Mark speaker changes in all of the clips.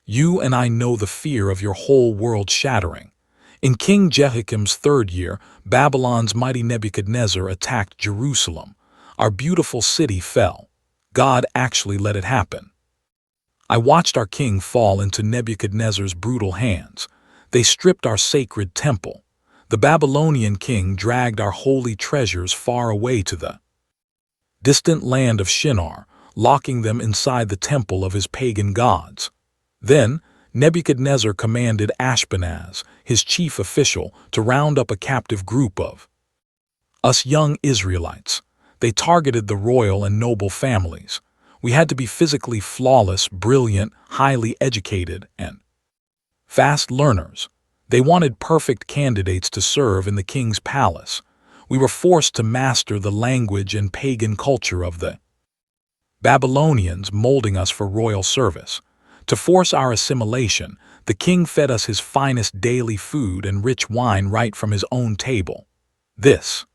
Speaker 1: You and I know the fear of your whole world shattering. In King Jehoiakim's third year, Babylon's mighty Nebuchadnezzar attacked Jerusalem. Our beautiful city fell. God actually let it happen. I watched our king fall into Nebuchadnezzar's brutal hands. They stripped our sacred temple. The Babylonian king dragged our holy treasures far away to the distant land of Shinar, locking them inside the temple of his pagan gods. Then, Nebuchadnezzar commanded Ashpenaz, his chief official, to round up a captive group of us young Israelites. They targeted the royal and noble families. We had to be physically flawless, brilliant, highly educated, and fast learners. They wanted perfect candidates to serve in the king's palace. We were forced to master the language and pagan culture of the Babylonians, molding us for royal service. To force our assimilation, the king fed us his finest daily food and rich wine right from his own table. This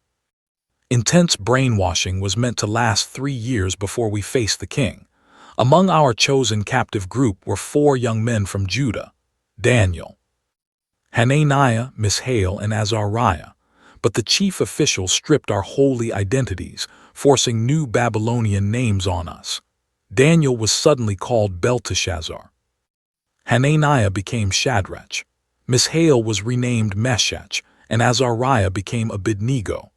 Speaker 1: intense brainwashing was meant to last 3 years before we faced the king. Among our chosen captive group were 4 young men from Judah: Daniel, Hananiah, Mishael, and Azariah. But the chief official stripped our holy identities, forcing new Babylonian names on us. Daniel was suddenly called Belshazzar. Hananiah became Shadrach. Mishael was renamed Meshach, and Azariah became Abednego.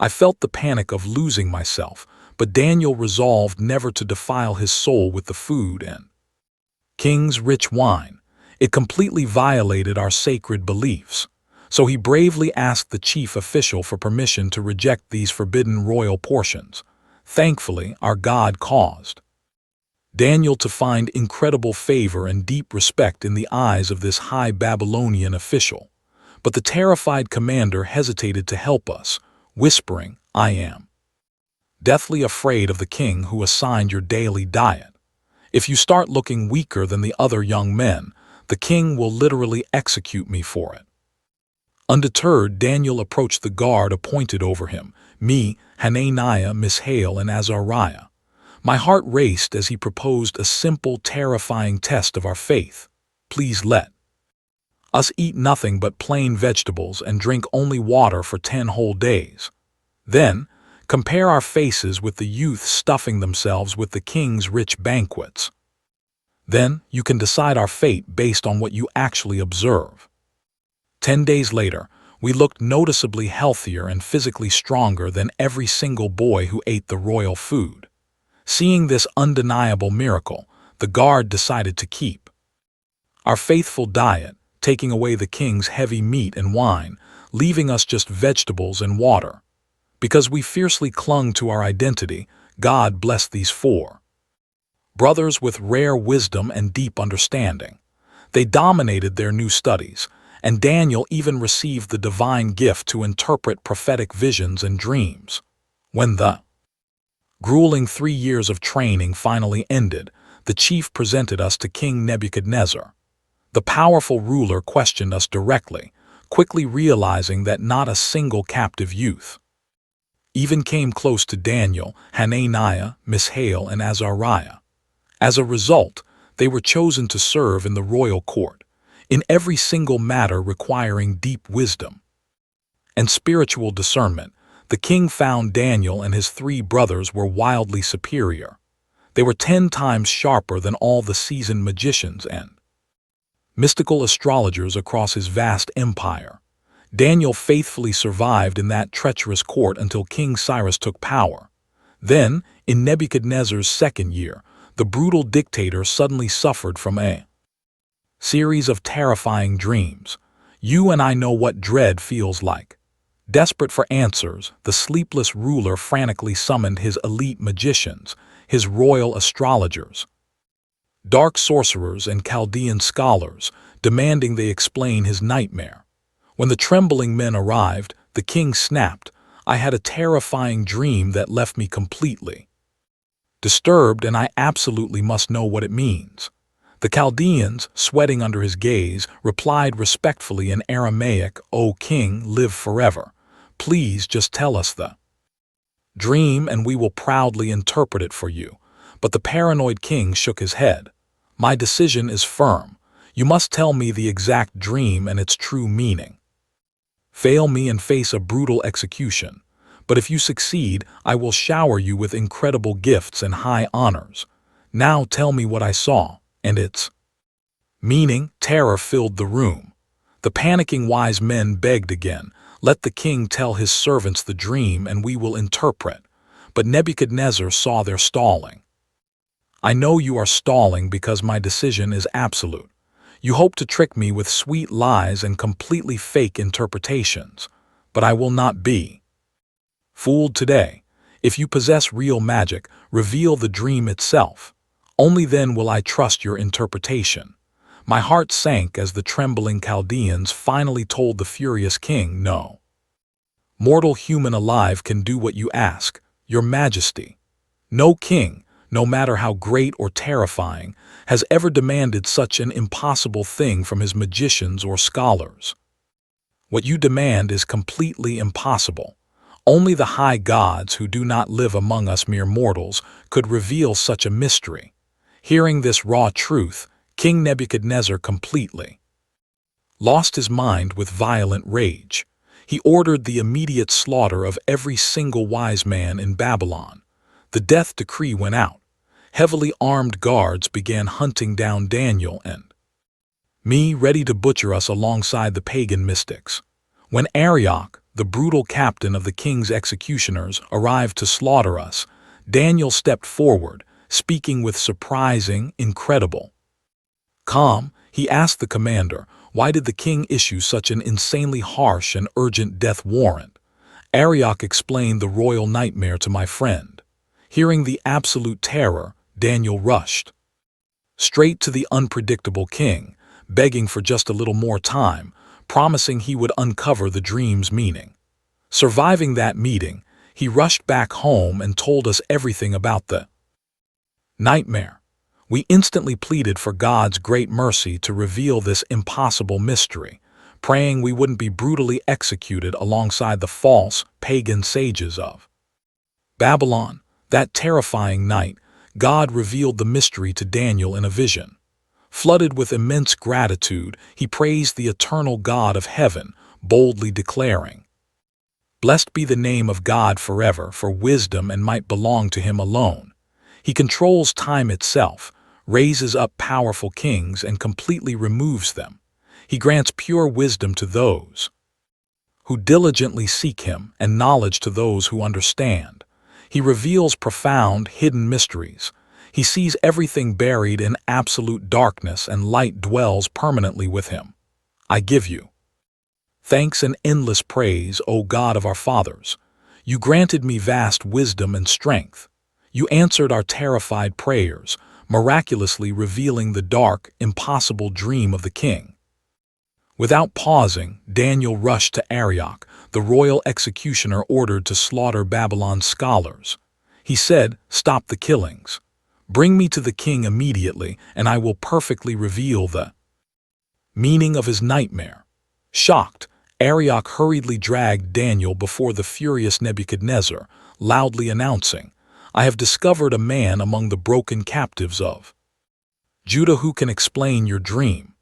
Speaker 1: I felt the panic of losing myself, but Daniel resolved never to defile his soul with the food and king's rich wine. It completely violated our sacred beliefs. So he bravely asked the chief official for permission to reject these forbidden royal portions. Thankfully, our God caused Daniel to find incredible favor and deep respect in the eyes of this high Babylonian official. But the terrified commander hesitated to help us, whispering, "I am deathly afraid of the king who assigned your daily diet. If you start looking weaker than the other young men, the king will literally execute me for it." Undeterred, Daniel approached the guard appointed over him, me, Hananiah, Mishael, and Azariah. My heart raced as he proposed a simple, terrifying test of our faith. "Please let us eat nothing but plain vegetables and drink only water for 10 whole days. Then, compare our faces with the youth stuffing themselves with the king's rich banquets. Then, you can decide our fate based on what you actually observe." 10 days later, we looked noticeably healthier and physically stronger than every single boy who ate the royal food. Seeing this undeniable miracle, the guard decided to keep our faithful diet, taking away the king's heavy meat and wine, leaving us just vegetables and water. Because we fiercely clung to our identity, God blessed these 4 brothers with rare wisdom and deep understanding. They dominated their new studies, and Daniel even received the divine gift to interpret prophetic visions and dreams. When the grueling 3 years of training finally ended, the chief presented us to King Nebuchadnezzar. The powerful ruler questioned us directly, quickly realizing that not a single captive youth even came close to Daniel, Hananiah, Mishael, and Azariah. As a result, they were chosen to serve in the royal court, in every single matter requiring deep wisdom and spiritual discernment. The king found Daniel and his 3 brothers were wildly superior. They were 10 times sharper than all the seasoned magicians and mystical astrologers across his vast empire. Daniel faithfully survived in that treacherous court until King Cyrus took power. Then, in Nebuchadnezzar's 2nd year, the brutal dictator suddenly suffered from a series of terrifying dreams. You and I know what dread feels like. Desperate for answers, the sleepless ruler frantically summoned his elite magicians, his royal astrologers, dark sorcerers, and Chaldean scholars, demanding they explain his nightmare. When the trembling men arrived, the king snapped, "I had a terrifying dream that left me completely disturbed, and I absolutely must know what it means." The Chaldeans, sweating under his gaze, replied respectfully in Aramaic, "O king, live forever. Please just tell us the dream and we will proudly interpret it for you." But the paranoid king shook his head. "My decision is firm. You must tell me the exact dream and its true meaning. Fail me and face a brutal execution. But if you succeed, I will shower you with incredible gifts and high honors. Now tell me what I saw, and its meaning. Terror filled the room. The panicking wise men begged again, "Let the king tell his servants the dream and we will interpret." But Nebuchadnezzar saw their stalling. "I know you are stalling because my decision is absolute. You hope to trick me with sweet lies and completely fake interpretations, but I will not be fooled today. If you possess real magic, reveal the dream itself. Only then will I trust your interpretation." My heart sank as the trembling Chaldeans finally told the furious king, "No mortal human alive can do what you ask, your majesty. No king, no matter how great or terrifying, has ever demanded such an impossible thing from his magicians or scholars. What you demand is completely impossible. Only the high gods who do not live among us mere mortals could reveal such a mystery." Hearing this raw truth, King Nebuchadnezzar completely lost his mind with violent rage. He ordered the immediate slaughter of every single wise man in Babylon. The death decree went out. Heavily armed guards began hunting down Daniel and me, ready to butcher us alongside the pagan mystics. When Arioch, the brutal captain of the king's executioners, arrived to slaughter us, Daniel stepped forward, speaking with surprising, incredible calm. He asked the commander, "Why did the king issue such an insanely harsh and urgent death warrant?" Arioch explained the royal nightmare to my friend. Hearing the absolute terror, Daniel rushed straight to the unpredictable king, begging for just a little more time, promising he would uncover the dream's meaning. Surviving that meeting, he rushed back home and told us everything about the nightmare. We instantly pleaded for God's great mercy to reveal this impossible mystery, praying we wouldn't be brutally executed alongside the false, pagan sages of Babylon. That terrifying night, God revealed the mystery to Daniel in a vision. Flooded with immense gratitude, he praised the eternal God of heaven, boldly declaring, "Blessed be the name of God forever, for wisdom and might belong to him alone. He controls time itself, raises up powerful kings and completely removes them. He grants pure wisdom to those who diligently seek him and knowledge to those who understand. He reveals profound, hidden mysteries. He sees everything buried in absolute darkness, and light dwells permanently with him. I give you thanks and endless praise, O God of our fathers. You granted me vast wisdom and strength. You answered our terrified prayers, miraculously revealing the dark, impossible dream of the king." Without pausing, Daniel rushed to Arioch, the royal executioner ordered to slaughter Babylon's scholars. He said, "Stop the killings. Bring me to the king immediately, and I will perfectly reveal the meaning of his nightmare." Shocked, Arioch hurriedly dragged Daniel before the furious Nebuchadnezzar, loudly announcing, "I have discovered a man among the broken captives of Judah who can explain your dream."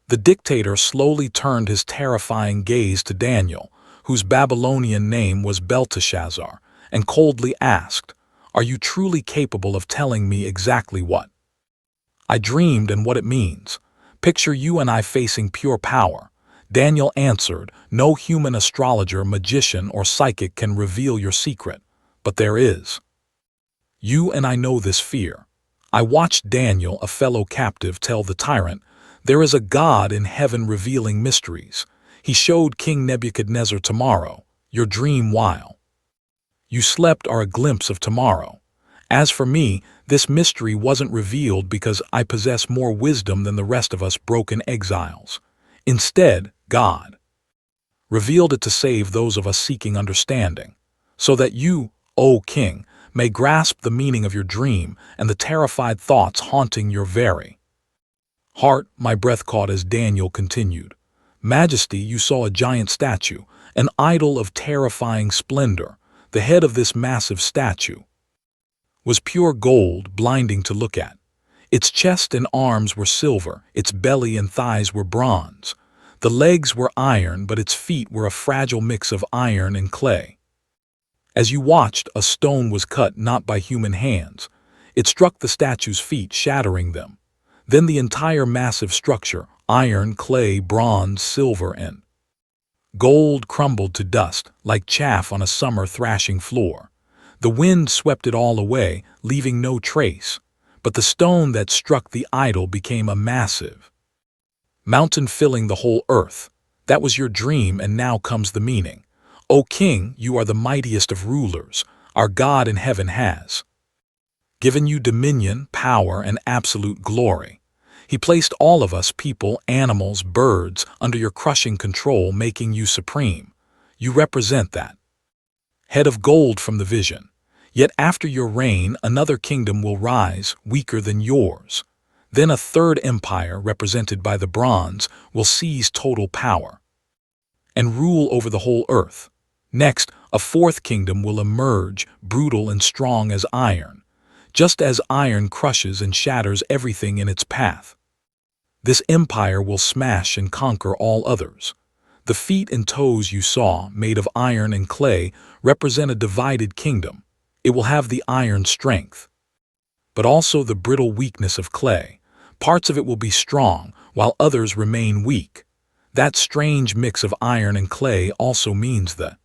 Speaker 1: The dictator slowly turned his terrifying gaze to Daniel, whose Babylonian name was Belshazzar, and coldly asked, "Are you truly capable of telling me exactly what I dreamed and what it means? Picture you and I facing pure power." Daniel answered, "No human astrologer, magician, or psychic can reveal your secret, but there is. You and I know this fear." I watched Daniel, a fellow captive, tell the tyrant, "There is a God in heaven revealing mysteries. He showed King Nebuchadnezzar tomorrow. Your dream while you slept are a glimpse of tomorrow. As for me, this mystery wasn't revealed because I possess more wisdom than the rest of us broken exiles. Instead, God revealed it to save those of us seeking understanding, so that you, O king, may grasp the meaning of your dream and the terrified thoughts haunting your very heart." My breath caught as Daniel continued, "Majesty, you saw a giant statue, an idol of terrifying splendor. The head of this massive statue was pure gold, blinding to look at. Its chest and arms were silver, its belly and thighs were bronze. The legs were iron, but its feet were a fragile mix of iron and clay. As you watched, a stone was cut not by human hands. It struck the statue's feet, shattering them. Then the entire massive structure, iron, clay, bronze, silver, and gold, crumbled to dust, like chaff on a summer thrashing floor. The wind swept it all away, leaving no trace. But the stone that struck the idol became a massive mountain, filling the whole earth. That was your dream, and now comes the meaning. O king, you are the mightiest of rulers. Our God in heaven has given you dominion, power, and absolute glory. He placed all of us, people, animals, birds, under your crushing control, making you supreme. You represent that head of gold from the vision. Yet after your reign, another kingdom will rise, weaker than yours. Then a third empire, represented by the bronze, will seize total power and rule over the whole earth. Next, a fourth kingdom will emerge, brutal and strong as iron, just as iron crushes and shatters everything in its path. This empire will smash and conquer all others. The feet and toes you saw, made of iron and clay, represent a divided kingdom. It will have the iron strength, but also the brittle weakness of clay. Parts of it will be strong, while others remain weak. That strange mix of iron and clay also means that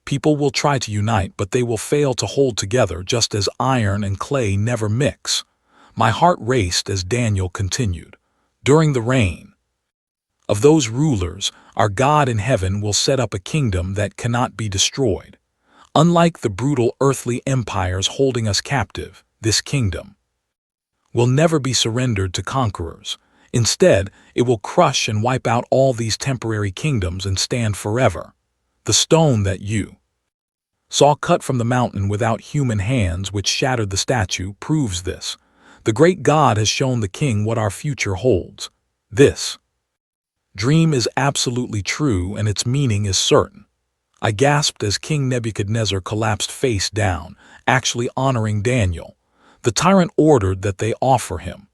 Speaker 1: people will try to unite, but they will fail to hold together, just as iron and clay never mix. My heart raced as Daniel continued. During the reign of those rulers, our God in heaven will set up a kingdom that cannot be destroyed. Unlike the brutal earthly empires holding us captive, this kingdom will never be surrendered to conquerors. Instead, it will crush and wipe out all these temporary kingdoms and stand forever. The stone that you saw cut from the mountain without human hands, which shattered the statue, proves this. The great God has shown the king what our future holds. This dream is absolutely true, and its meaning is certain. I gasped as King Nebuchadnezzar collapsed face down, actually honoring Daniel. The tyrant ordered that they offer him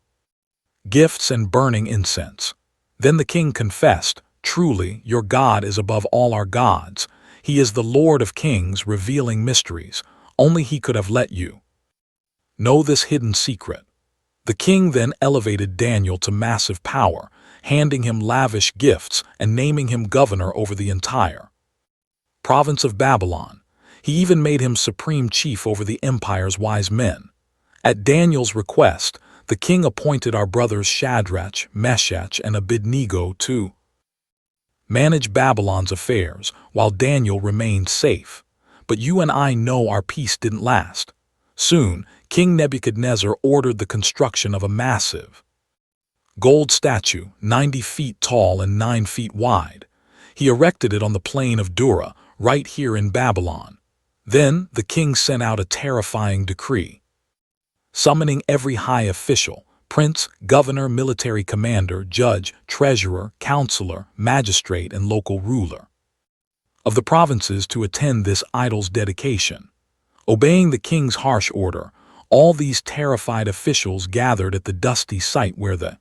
Speaker 1: gifts and burning incense. Then the king confessed, "Truly, your God is above all our gods. He is the Lord of kings, revealing mysteries. Only he could have let you know this hidden secret." The king then elevated Daniel to massive power, handing him lavish gifts and naming him governor over the entire province of Babylon. He even made him supreme chief over the empire's wise men. At Daniel's request, the king appointed our brothers Shadrach, Meshach, and Abednego to manage Babylon's affairs, while Daniel remained safe. But you and I know our peace didn't last. Soon, King Nebuchadnezzar ordered the construction of a massive gold statue, 90 feet tall and 9 feet wide. He erected it on the plain of Dura, right here in Babylon. Then the king sent out a terrifying decree, summoning every high official, prince, governor, military commander, judge, treasurer, counselor, magistrate, and local ruler of the provinces to attend this idol's dedication. Obeying the king's harsh order, all these terrified officials gathered at the dusty site where the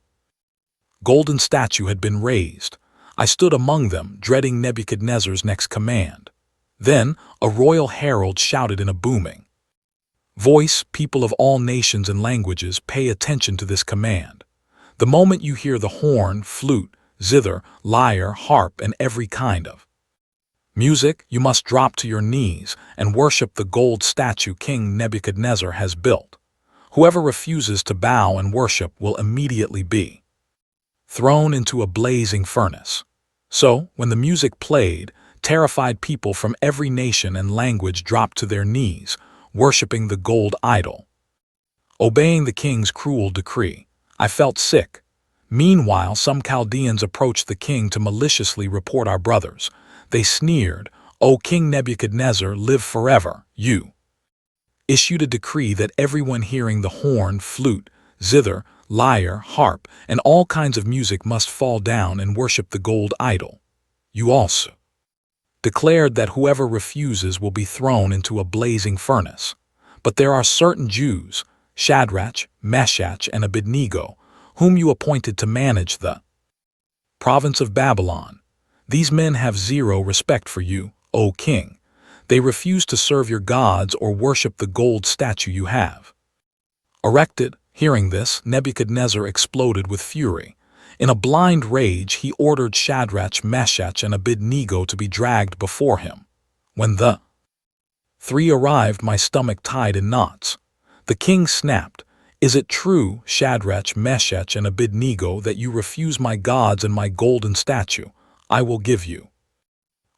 Speaker 1: golden statue had been raised. I stood among them, dreading Nebuchadnezzar's next command. Then a royal herald shouted in a booming voice, "People of all nations and languages, pay attention to this command. The moment you hear the horn, flute, zither, lyre, harp, and every kind of music, you must drop to your knees and worship the gold statue King Nebuchadnezzar has built. Whoever refuses to bow and worship will immediately be thrown into a blazing furnace." So, when the music played, terrified people from every nation and language dropped to their knees, worshiping the gold idol. Obeying the king's cruel decree, I felt sick. Meanwhile, some Chaldeans approached the king to maliciously report our brothers. They sneered, "O King Nebuchadnezzar, live forever. You issued a decree that everyone hearing the horn, flute, zither, lyre, harp, and all kinds of music must fall down and worship the gold idol. You also declared that whoever refuses will be thrown into a blazing furnace. But there are certain Jews, Shadrach, Meshach, and Abednego, whom you appointed to manage the province of Babylon. These men have zero respect for you, O king. They refuse to serve your gods or worship the gold statue you have erected. Hearing this, Nebuchadnezzar exploded with fury. In a blind rage, he ordered Shadrach, Meshach, and Abednego to be dragged before him. When the three arrived, my stomach tied in knots. The king snapped, "Is it true, Shadrach, Meshach, and Abednego, that you refuse my gods and my golden statue? I will give you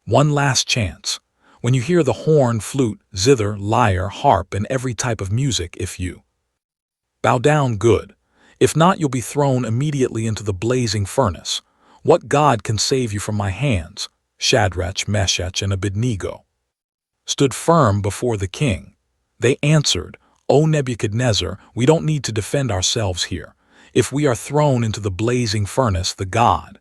Speaker 1: one last chance. When you hear the horn, flute, zither, lyre, harp, and every type of music, if you bow down, good. If not, you'll be thrown immediately into the blazing furnace. What god can save you from my hands?" Shadrach, Meshach, and Abednego stood firm before the king. They answered, "O Nebuchadnezzar, we don't need to defend ourselves here. If we are thrown into the blazing furnace, the God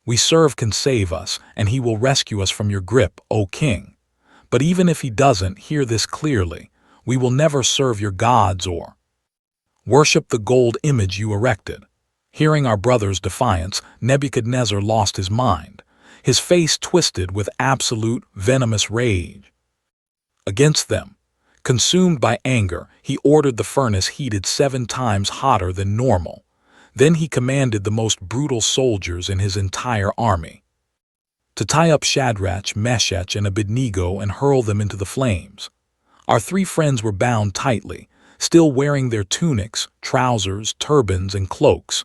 Speaker 1: we serve can save us, and he will rescue us from your grip, O king. But even if he doesn't, hear this clearly. We will never serve your gods or worship the gold image you erected." Hearing our brother's defiance, Nebuchadnezzar lost his mind. His face twisted with absolute, venomous rage against them. Consumed by anger, he ordered the furnace heated 7 times hotter than normal. Then he commanded the most brutal soldiers in his entire army to tie up Shadrach, Meshach, and Abednego and hurl them into the flames. Our 3 friends were bound tightly, still wearing their tunics, trousers, turbans, and cloaks,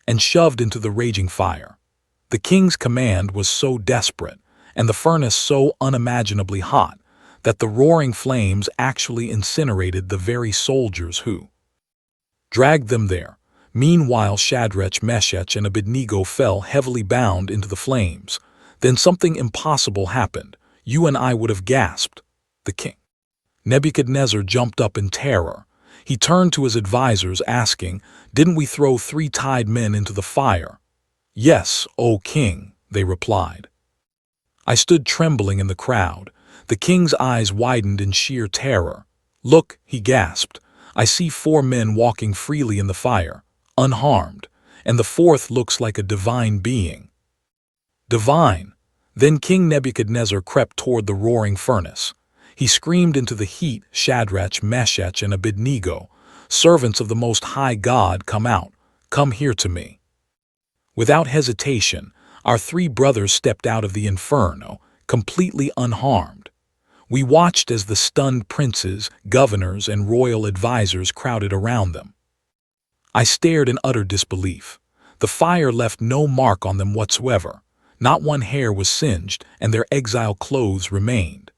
Speaker 1: and shoved into the raging fire. The king's command was so desperate, and the furnace so unimaginably hot, that the roaring flames actually incinerated the very soldiers who dragged them there. Meanwhile, Shadrach, Meshach, and Abednego fell heavily bound into the flames. Then something impossible happened. You and I would have gasped. The king Nebuchadnezzar jumped up in terror. He turned to his advisors, asking, "Didn't we throw 3 tied men into the fire?" "Yes, O king," they replied. I stood trembling in the crowd. The king's eyes widened in sheer terror. "Look," he gasped, "I see 4 men walking freely in the fire, unharmed, and the 4th looks like a divine being." Divine! Then King Nebuchadnezzar crept toward the roaring furnace. He screamed into the heat, "Shadrach, Meshach, and Abednego, servants of the Most High God, come out. Come here to me." Without hesitation, our 3 brothers stepped out of the inferno, completely unharmed. We watched as the stunned princes, governors, and royal advisors crowded around them. I stared in utter disbelief. The fire left no mark on them whatsoever. Not one hair was singed, and their exile clothes remained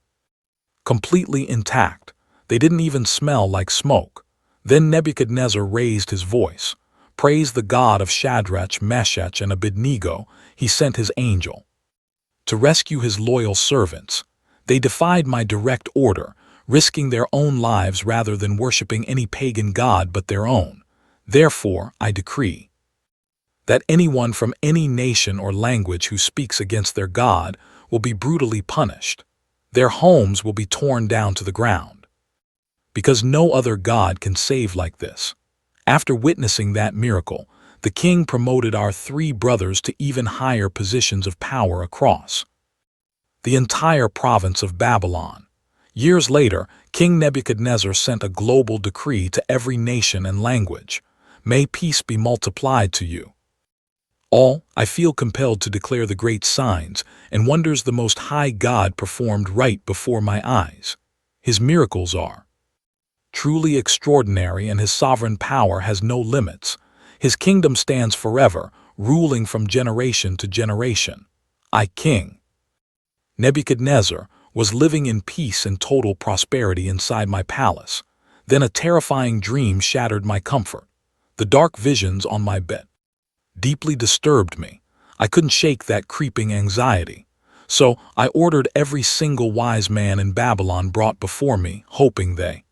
Speaker 1: completely intact. They didn't even smell like smoke. Then Nebuchadnezzar raised his voice. "Praise the God of Shadrach, Meshach, and Abednego. He sent his angel to rescue his loyal servants. They defied my direct order, risking their own lives rather than worshiping any pagan god but their own. Therefore, I decree that anyone from any nation or language who speaks against their God will be brutally punished. Their homes will be torn down to the ground. Because no other god can save like this." After witnessing that miracle, the king promoted our 3 brothers to even higher positions of power across the entire province of Babylon. Years later, King Nebuchadnezzar sent a global decree to every nation and language. "May peace be multiplied to you all. I feel compelled to declare the great signs and wonders the Most High God performed right before my eyes. His miracles are truly extraordinary, and his sovereign power has no limits. His kingdom stands forever, ruling from generation to generation. I, King Nebuchadnezzar, was living in peace and total prosperity inside my palace. Then a terrifying dream shattered my comfort. The dark visions on my bed deeply disturbed me. I couldn't shake that creeping anxiety. So I ordered every single wise man in Babylon brought before me, hoping they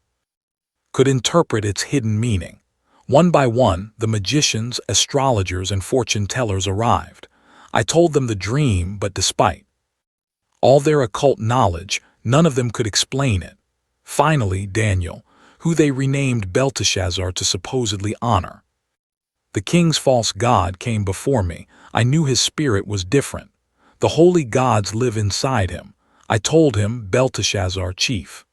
Speaker 1: could interpret its hidden meaning. One by one, the magicians, astrologers, and fortune-tellers arrived. I told them the dream, but despite all their occult knowledge, none of them could explain it. Finally, Daniel, who they renamed Belshazzar to supposedly honor. The king's false god came before me. I knew his spirit was different. The holy gods live inside him. I told him, Belteshazzar, chief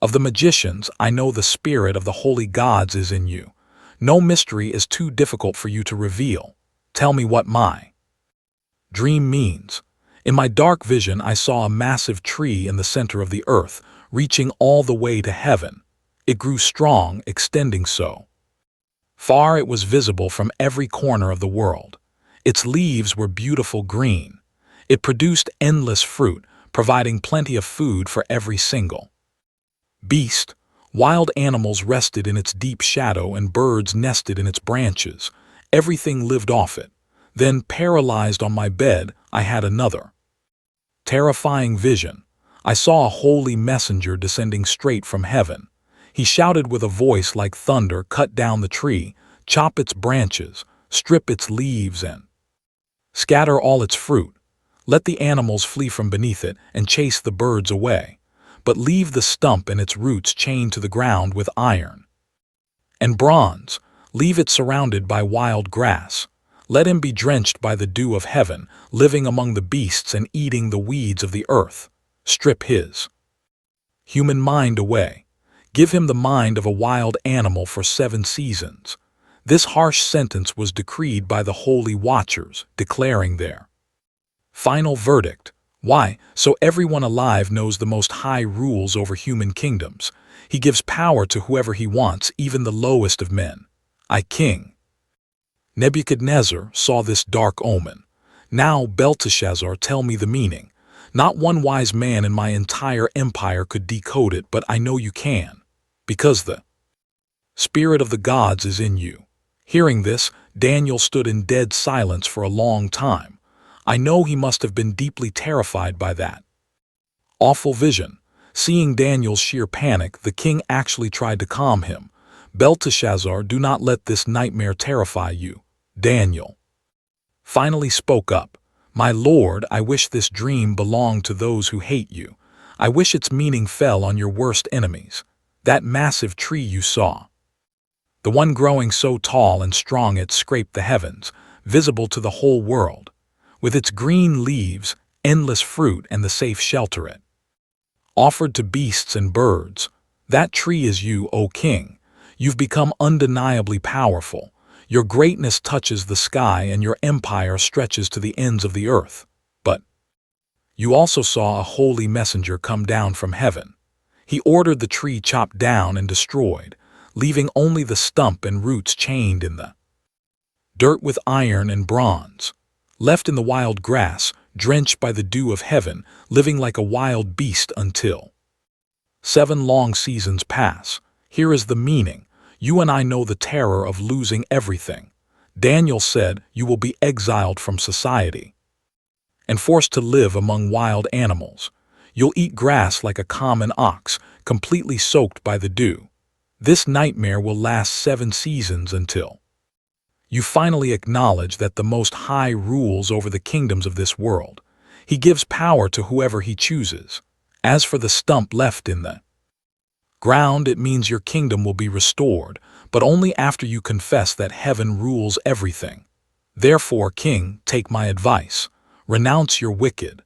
Speaker 1: of the magicians, I know the spirit of the holy gods is in you. No mystery is too difficult for you to reveal. Tell me what my dream means. In my dark vision, I saw a massive tree in the center of the earth, reaching all the way to heaven. It grew strong, extending so far it was visible from every corner of the world. Its leaves were beautiful green. It produced endless fruit, providing plenty of food for every single beast. Wild animals rested in its deep shadow and birds nested in its branches. Everything lived off it. Then, paralyzed on my bed, I had another terrifying vision. I saw a holy messenger descending straight from heaven. He shouted with a voice like thunder, cut down the tree, chop its branches, strip its leaves, and scatter all its fruit. Let the animals flee from beneath it and chase the birds away, but leave the stump and its roots chained to the ground with iron and bronze. Leave it surrounded by wild grass. Let him be drenched by the dew of heaven, living among the beasts and eating the weeds of the earth. Strip his human mind away. Give him the mind of a wild animal for 7 seasons. This harsh sentence was decreed by the holy watchers, declaring their final verdict. Why? So everyone alive knows the Most High rules over human kingdoms. He gives power to whoever he wants, even the lowest of men. King Nebuchadnezzar saw this dark omen. Now, Belteshazzar, tell me the meaning. Not one wise man in my entire empire could decode it, but I know you can, because the spirit of the gods is in you. Hearing this, Daniel stood in dead silence for a long time. I know he must have been deeply terrified by that awful vision. Seeing Daniel's sheer panic, the king actually tried to calm him. Belteshazzar, do not let this nightmare terrify you. Daniel finally spoke up. My lord, I wish this dream belonged to those who hate you. I wish its meaning fell on your worst enemies. That massive tree you saw, the one growing so tall and strong it scraped the heavens, visible to the whole world, with its green leaves, endless fruit, and the safe shelter it offered to beasts and birds. That tree is you, O king. You've become undeniably powerful. Your greatness touches the sky and your empire stretches to the ends of the earth. But you also saw a holy messenger come down from heaven. He ordered the tree chopped down and destroyed, leaving only the stump and roots chained in the dirt with iron and bronze. Left in the wild grass, drenched by the dew of heaven, living like a wild beast until 7 long seasons pass. Here is the meaning. You and I know the terror of losing everything. Daniel said you will be exiled from society and forced to live among wild animals. You'll eat grass like a common ox, completely soaked by the dew. This nightmare will last 7 seasons until you finally acknowledge that the Most High rules over the kingdoms of this world. He gives power to whoever he chooses. As for the stump left in the ground, it means your kingdom will be restored, but only after you confess that heaven rules everything. Therefore, king, take my advice. Renounce your wicked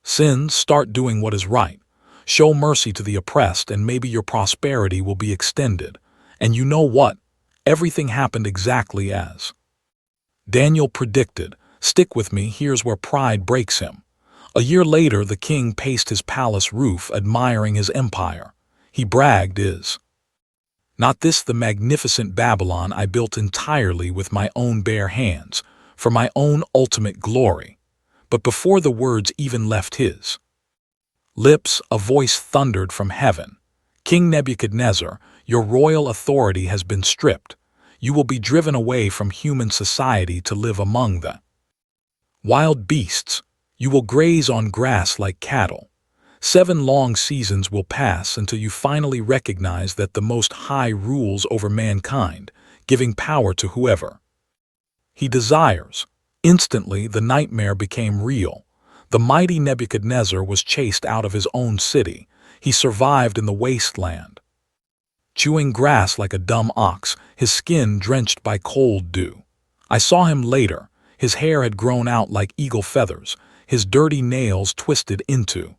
Speaker 1: sins, start doing what is right. Show mercy to the oppressed, and maybe your prosperity will be extended. And you know what? Everything happened exactly as Daniel predicted. Stick with me, here's where pride breaks him. A year later, the king paced his palace roof, admiring his empire. He bragged, "Is not this the magnificent Babylon I built entirely with my own bare hands, for my own ultimate glory?" But before the words even left his lips, a voice thundered from heaven. King Nebuchadnezzar, your royal authority has been stripped. You will be driven away from human society to live among the wild beasts. You will graze on grass like cattle. 7 long seasons will pass until you finally recognize that the Most High rules over mankind, giving power to whoever he desires. Instantly, the nightmare became real. The mighty Nebuchadnezzar was chased out of his own city. He survived in the wasteland chewing grass like a dumb ox, his skin drenched by cold dew. I saw him later. His hair had grown out like eagle feathers, his dirty nails twisted into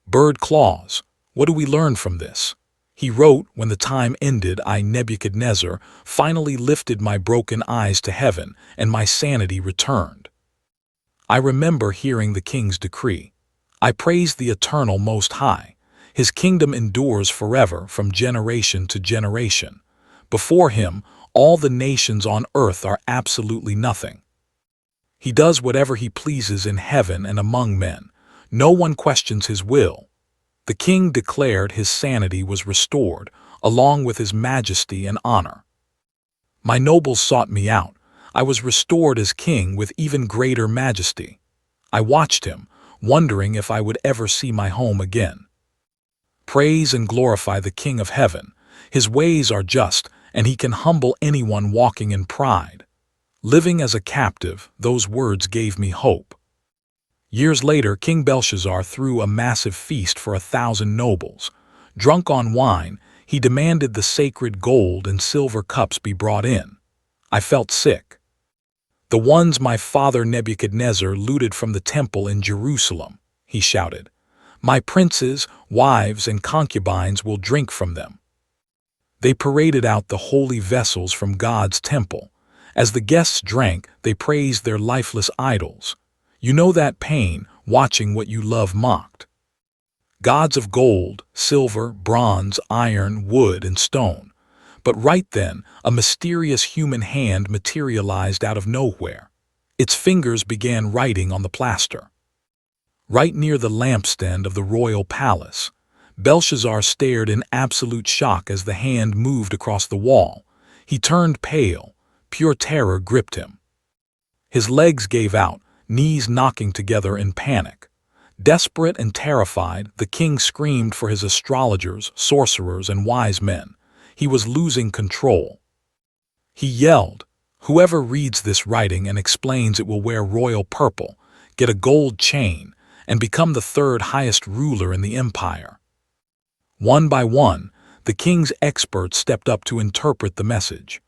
Speaker 1: bird claws. What do we learn from this? He wrote, when the time ended, I, Nebuchadnezzar, finally lifted my broken eyes to heaven, and my sanity returned. I remember hearing the king's decree. I praised the eternal Most High. His kingdom endures forever, from generation to generation. Before him, all the nations on earth are absolutely nothing. He does whatever he pleases in heaven and among men. No one questions his will. The king declared his sanity was restored, along with his majesty and honor. My nobles sought me out. I was restored as king with even greater majesty. I watched him, wondering if I would ever see my home again. Praise and glorify the King of heaven. His ways are just, and he can humble anyone walking in pride. Living as a captive, those words gave me hope. Years later, King Belshazzar threw a massive feast for 1,000 nobles. Drunk on wine, he demanded the sacred gold and silver cups be brought in. I felt sick. The ones my father Nebuchadnezzar looted from the temple in Jerusalem, he shouted. My princes, wives, and concubines will drink from them. They paraded out the holy vessels from God's temple. As the guests drank, they praised their lifeless idols. You know that pain, watching what you love mocked. Gods of gold, silver, bronze, iron, wood, and stone. But right then, a mysterious human hand materialized out of nowhere. Its fingers began writing on the plaster. Right near the lampstand of the royal palace, Belshazzar stared in absolute shock as the hand moved across the wall. He turned pale. Pure terror gripped him. His legs gave out, knees knocking together in panic. Desperate and terrified, the king screamed for his astrologers, sorcerers, and wise men. He was losing control. He yelled, "Whoever reads this writing and explains it will wear royal purple, get a gold chain, and become the third highest ruler in the empire." One by one, the king's experts stepped up to interpret the message.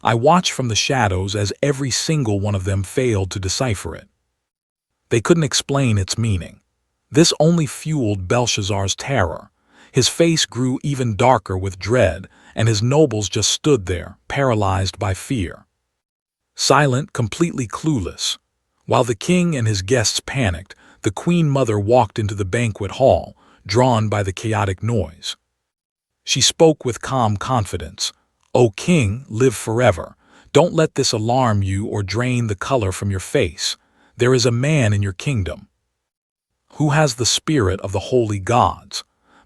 Speaker 1: I watched from the shadows as every single one of them failed to decipher it. They couldn't explain its meaning. This only fueled Belshazzar's terror. His face grew even darker with dread, and his nobles just stood there, paralyzed by fear. Silent, completely clueless. While the king and his guests panicked, the queen mother walked into the banquet hall, drawn by the chaotic noise. She spoke with calm confidence. "O king, live forever. Don't let this alarm you or drain the color from your face. There is a man in your kingdom who has the spirit of the holy gods.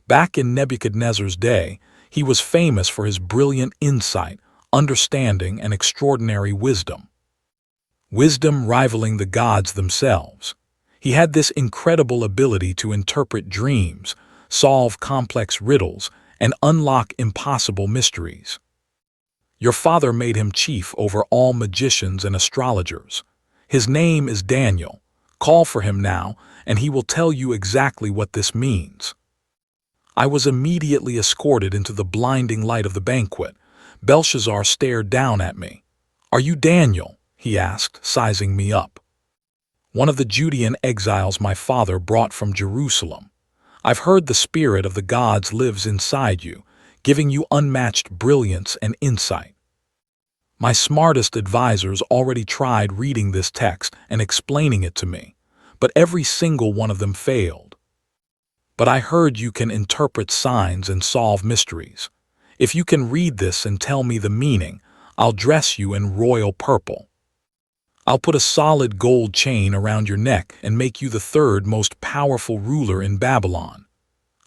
Speaker 1: Back in Nebuchadnezzar's day, he was famous for his brilliant insight, understanding, and extraordinary wisdom. Wisdom rivaling the gods themselves. He had this incredible ability to interpret dreams, solve complex riddles, and unlock impossible mysteries. Your father made him chief over all magicians and astrologers. His name is Daniel. Call for him now, and he will tell you exactly what this means." I was immediately escorted into the blinding light of the banquet. Belshazzar stared down at me. "Are you Daniel?" he asked, sizing me up. "One of the Judean exiles my father brought from Jerusalem. I've heard the spirit of the gods lives inside you, giving you unmatched brilliance and insight. My smartest advisors already tried reading this text and explaining it to me, but every single one of them failed. But I heard you can interpret signs and solve mysteries. If you can read this and tell me the meaning, I'll dress you in royal purple. I'll put a solid gold chain around your neck and make you the third most powerful ruler in Babylon."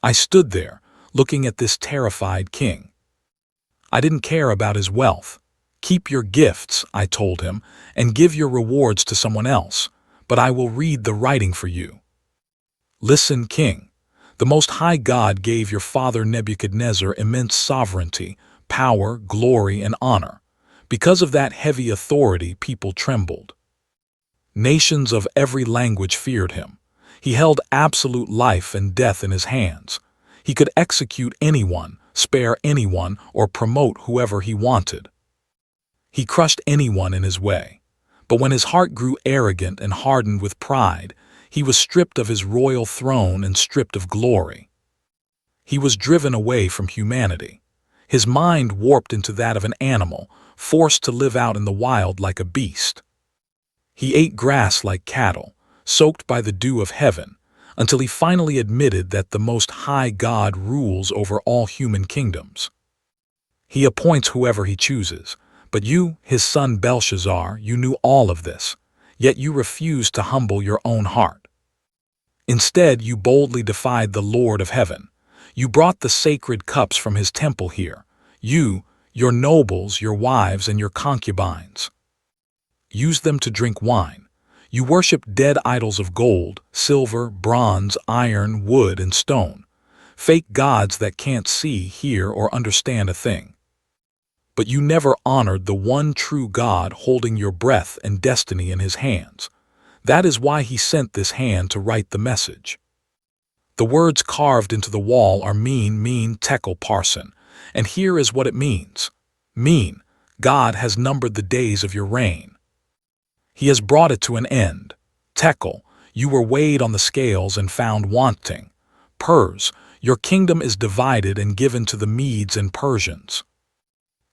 Speaker 1: I stood there, looking at this terrified king. I didn't care about his wealth. "Keep your gifts," I told him, "and give your rewards to someone else, but I will read the writing for you. Listen, king. The Most High God gave your father Nebuchadnezzar immense sovereignty, power, glory, and honor. Because of that heavy authority, people trembled. Nations of every language feared him. He held absolute life and death in his hands. He could execute anyone, spare anyone, or promote whoever he wanted. He crushed anyone in his way. But when his heart grew arrogant and hardened with pride, he was stripped of his royal throne and stripped of glory. He was driven away from humanity. His mind warped into that of an animal, forced to live out in the wild like a beast. He ate grass like cattle, soaked by the dew of heaven, until he finally admitted that the Most High God rules over all human kingdoms. He appoints whoever he chooses, but you, his son Belshazzar, you knew all of this, yet you refused to humble your own heart. Instead, you boldly defied the Lord of heaven. You brought the sacred cups from his temple here, you, your nobles, your wives, and your concubines. Used them to drink wine. You worshipped dead idols of gold, silver, bronze, iron, wood, and stone, fake gods that can't see, hear, or understand a thing. But you never honored the one true God holding your breath and destiny in his hands. That is why he sent this hand to write the message. The words carved into the wall are mean, tekel parson, and here is what it means. Mean, God has numbered the days of your reign. He has brought it to an end. Tekel, you were weighed on the scales and found wanting. Purs, your kingdom is divided and given to the Medes and Persians.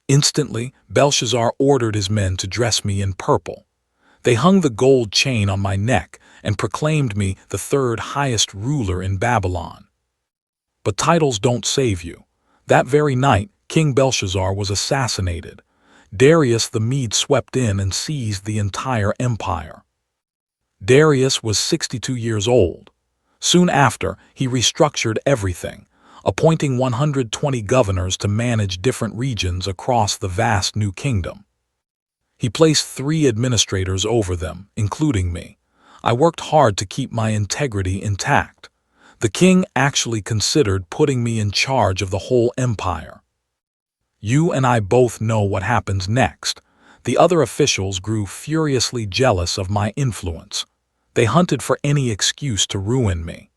Speaker 1: Instantly, Belshazzar ordered his men to dress me in purple. They hung the gold chain on my neck and proclaimed me the third highest ruler in Babylon. But titles don't save you. That very night, King Belshazzar was assassinated. Darius the Mede swept in and seized the entire empire. Darius was 62 years old. Soon after, he restructured everything, appointing 120 governors to manage different regions across the vast new kingdom. He placed 3 administrators over them, including me. I worked hard to keep my integrity intact. The king actually considered putting me in charge of the whole empire. You and I both know what happens next. The other officials grew furiously jealous of my influence. They hunted for any excuse to ruin me.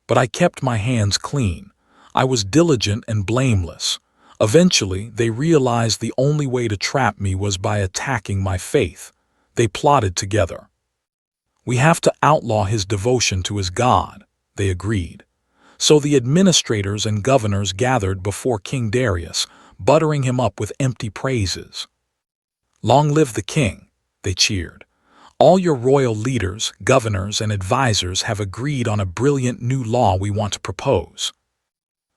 Speaker 1: But I kept my hands clean. I was diligent and blameless. Eventually, they realized the only way to trap me was by attacking my faith. They plotted together. We have to outlaw his devotion to his God, they agreed. So the administrators and governors gathered before King Darius, buttering him up with empty praises. Long live the king, they cheered. All your royal leaders, governors, and advisors have agreed on a brilliant new law we want to propose.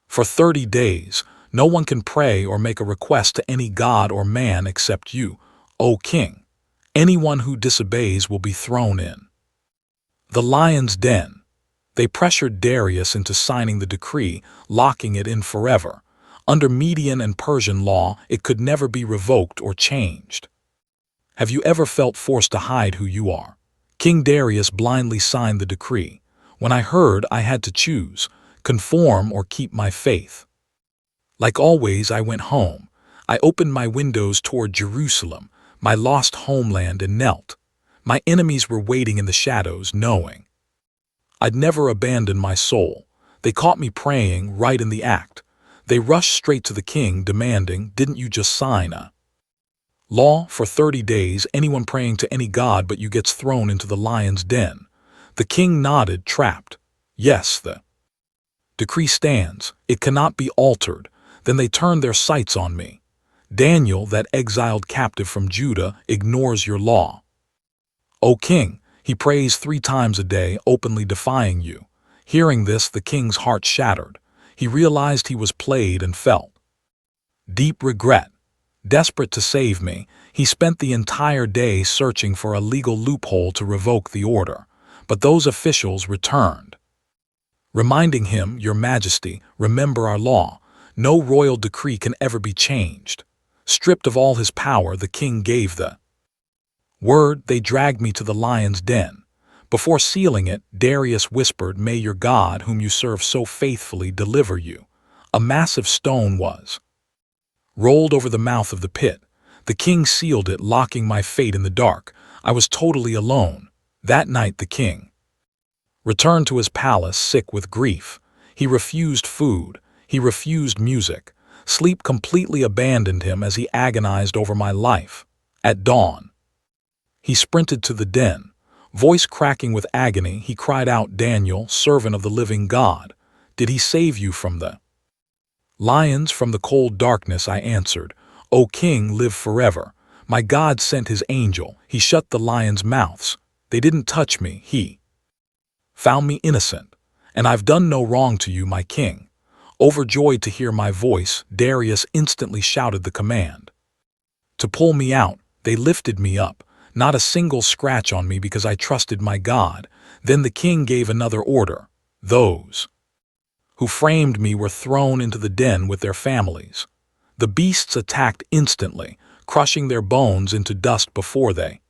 Speaker 1: For 30 days, no one can pray or make a request to any god or man except you, O king. Anyone who disobeys will be thrown in the lion's den. They pressured Darius into signing the decree, locking it in forever. Under Median and Persian law, it could never be revoked or changed. Have you ever felt forced to hide who you are? King Darius blindly signed the decree. When I heard, I had to choose, conform or keep my faith. Like always, I went home. I opened my windows toward Jerusalem, my lost homeland, and knelt. My enemies were waiting in the shadows, knowing I'd never abandon my soul. They caught me praying right in the act. They rushed straight to the king, demanding, "Didn't you just sign a law? For 30 days, anyone praying to any god but you gets thrown into the lion's den." The king nodded, trapped. "Yes, the decree stands. It cannot be altered." Then they turned their sights on me. "Daniel, that exiled captive from Judah, ignores your law. O king, he prays 3 times a day, openly defying you." Hearing this, the king's heart shattered. He realized he was played and felt deep regret. Desperate to save me, he spent the entire day searching for a legal loophole to revoke the order. But those officials returned, reminding him, "Your Majesty, remember our law. No royal decree can ever be changed." Stripped of all his power, the king gave the word. They dragged me to the lion's den. Before sealing it, Darius whispered, "May your God, whom you serve so faithfully, deliver you." A massive stone was rolled over the mouth of the pit. The king sealed it, locking my fate in the dark. I was totally alone. That night the king returned to his palace sick with grief. He refused food. He refused music. Sleep completely abandoned him as he agonized over my life. At dawn, he sprinted to the den. Voice cracking with agony, he cried out, "Daniel, servant of the living God, did he save you from the lions, from the cold darkness?" I answered, "O king, live forever. My God sent his angel. He shut the lions' mouths. They didn't touch me. He found me innocent. And I've done no wrong to you, my king." Overjoyed to hear my voice, Darius instantly shouted the command to pull me out. They lifted me up. Not a single scratch on me because I trusted my God. Then the king gave another order. Those who framed me were thrown into the den with their families. The beasts attacked instantly, crushing their bones into dust before they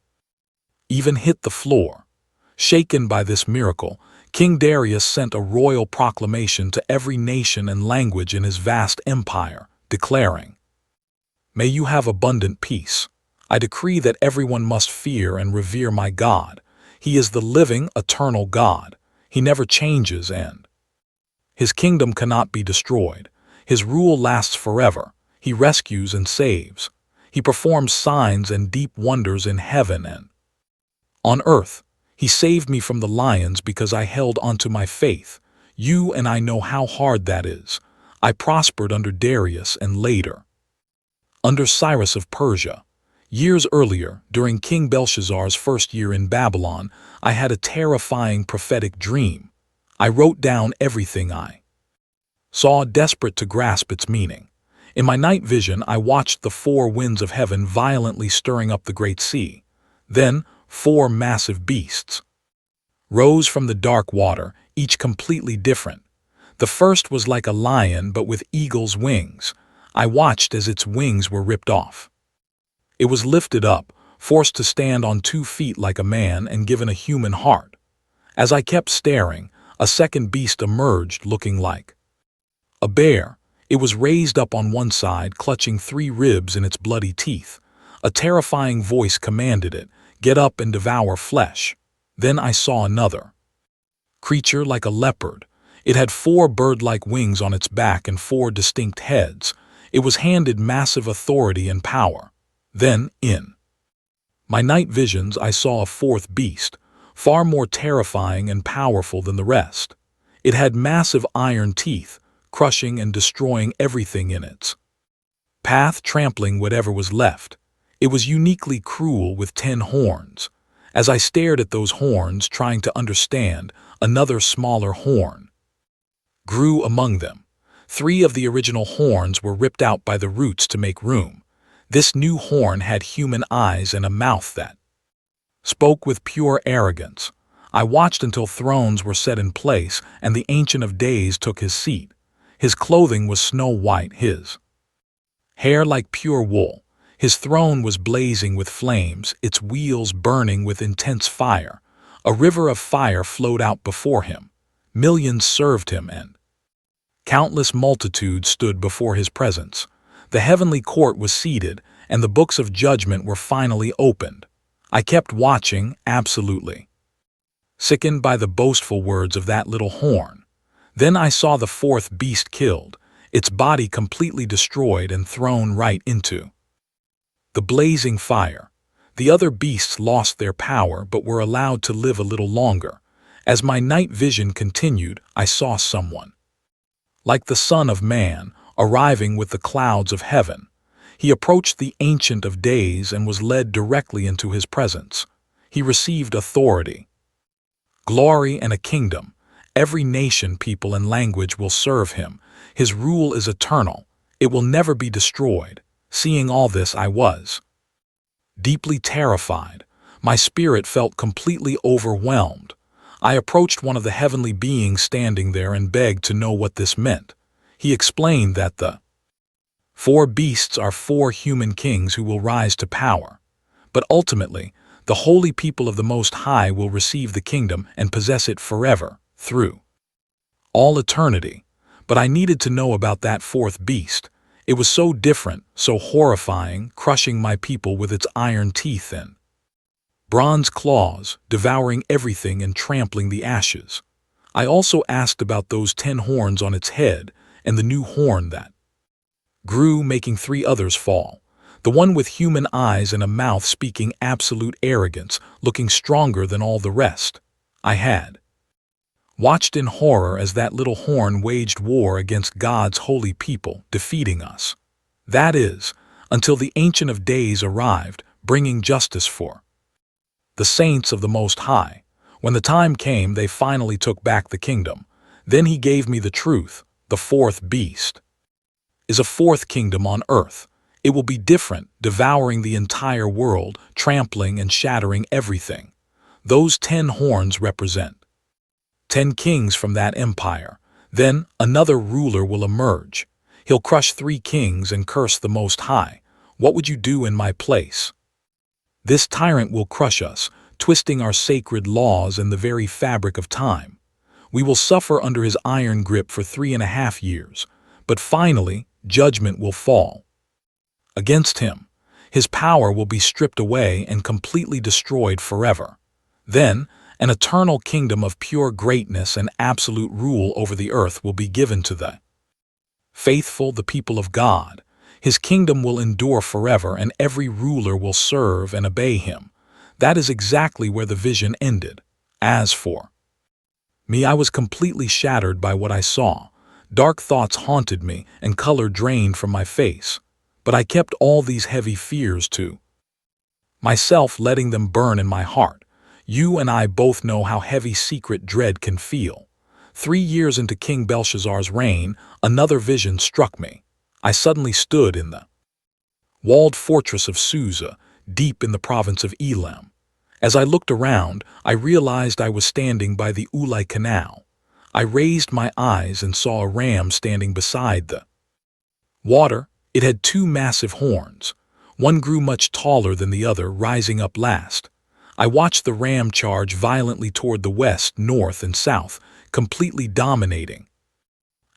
Speaker 1: even hit the floor. Shaken by this miracle, King Darius sent a royal proclamation to every nation and language in his vast empire, declaring, "May you have abundant peace. I decree that everyone must fear and revere my God. He is the living, eternal God. He never changes, and his kingdom cannot be destroyed. His rule lasts forever. He rescues and saves. He performs signs and deep wonders in heaven and on earth. He saved me from the lions because I held onto my faith. You and I know how hard that is. I prospered under Darius and later under Cyrus of Persia. Years earlier, during King Belshazzar's first year in Babylon, I had a terrifying prophetic dream. I wrote down everything I saw, desperate to grasp its meaning. In my night vision, I watched the four winds of heaven violently stirring up the great sea. Then, four massive beasts rose from the dark water, each completely different. The first was like a lion but with eagle's wings. I watched as its wings were ripped off. It was lifted up, forced to stand on 2 feet like a man and given a human heart. As I kept staring, a second beast emerged looking like a bear. It was raised up on one side, clutching 3 ribs in its bloody teeth. A terrifying voice commanded it, "Get up and devour flesh." Then I saw another creature like a leopard. It had 4 bird-like wings on its back and 4 distinct heads. It was handed massive authority and power. Then, in my night visions, I saw a 4th beast, far more terrifying and powerful than the rest. It had massive iron teeth, crushing and destroying everything in its path, trampling whatever was left. It was uniquely cruel with 10 horns. As I stared at those horns, trying to understand, another smaller horn grew among them. 3 of the original horns were ripped out by the roots to make room. This new horn had human eyes and a mouth that spoke with pure arrogance. I watched until thrones were set in place and the Ancient of Days took his seat. His clothing was snow white, his hair like pure wool. His throne was blazing with flames, its wheels burning with intense fire. A river of fire flowed out before him. Millions served him and countless multitudes stood before his presence. The heavenly court was seated, and the books of judgment were finally opened. I kept watching, absolutely sickened by the boastful words of that little horn. Then I saw the 4th beast killed, its body completely destroyed and thrown right into the blazing fire. The other beasts lost their power but were allowed to live a little longer. As my night vision continued, I saw someone like the Son of Man, arriving with the clouds of heaven. He approached the Ancient of Days and was led directly into his presence. He received authority, glory, and a kingdom. Every nation, people, and language will serve him. His rule is eternal. It will never be destroyed. Seeing all this, I was deeply terrified. My spirit felt completely overwhelmed. I approached one of the heavenly beings standing there and begged to know what this meant. He explained that the 4 beasts are 4 human kings who will rise to power. But ultimately, the holy people of the Most High will receive the kingdom and possess it forever, through all eternity. But I needed to know about that 4th beast. It was so different, so horrifying, crushing my people with its iron teeth and bronze claws, devouring everything and trampling the ashes. I also asked about those 10 horns on its head, and the new horn that grew, making 3 others fall. The one with human eyes and a mouth speaking absolute arrogance, looking stronger than all the rest. I had watched in horror as that little horn waged war against God's holy people, defeating us. That is, until the Ancient of Days arrived, bringing justice for the saints of the Most High. When the time came, they finally took back the kingdom. Then he gave me the truth. The fourth beast is a fourth kingdom on earth. It will be different, devouring the entire world, trampling and shattering everything. Those 10 horns represent 10 kings from that empire. Then another ruler will emerge. He'll crush 3 kings and curse the Most High. What would you do in my place? This tyrant will crush us, twisting our sacred laws and the very fabric of time. We will suffer under his iron grip for 3.5 years, but finally, judgment will fall against him. His power will be stripped away and completely destroyed forever. Then, an eternal kingdom of pure greatness and absolute rule over the earth will be given to the faithful, the people of God. His kingdom will endure forever, and every ruler will serve and obey him. That is exactly where the vision ended. As for me, I was completely shattered by what I saw. Dark thoughts haunted me, and color drained from my face. But I kept all these heavy fears to myself, letting them burn in my heart. You and I both know how heavy secret dread can feel. 3 years into King Belshazzar's reign, another vision struck me. I suddenly stood in the walled fortress of Susa, deep in the province of Elam. As I looked around, I realized I was standing by the Ulai Canal. I raised my eyes and saw a ram standing beside the water. It had 2 massive horns. One grew much taller than the other, rising up last. I watched the ram charge violently toward the west, north, and south, completely dominating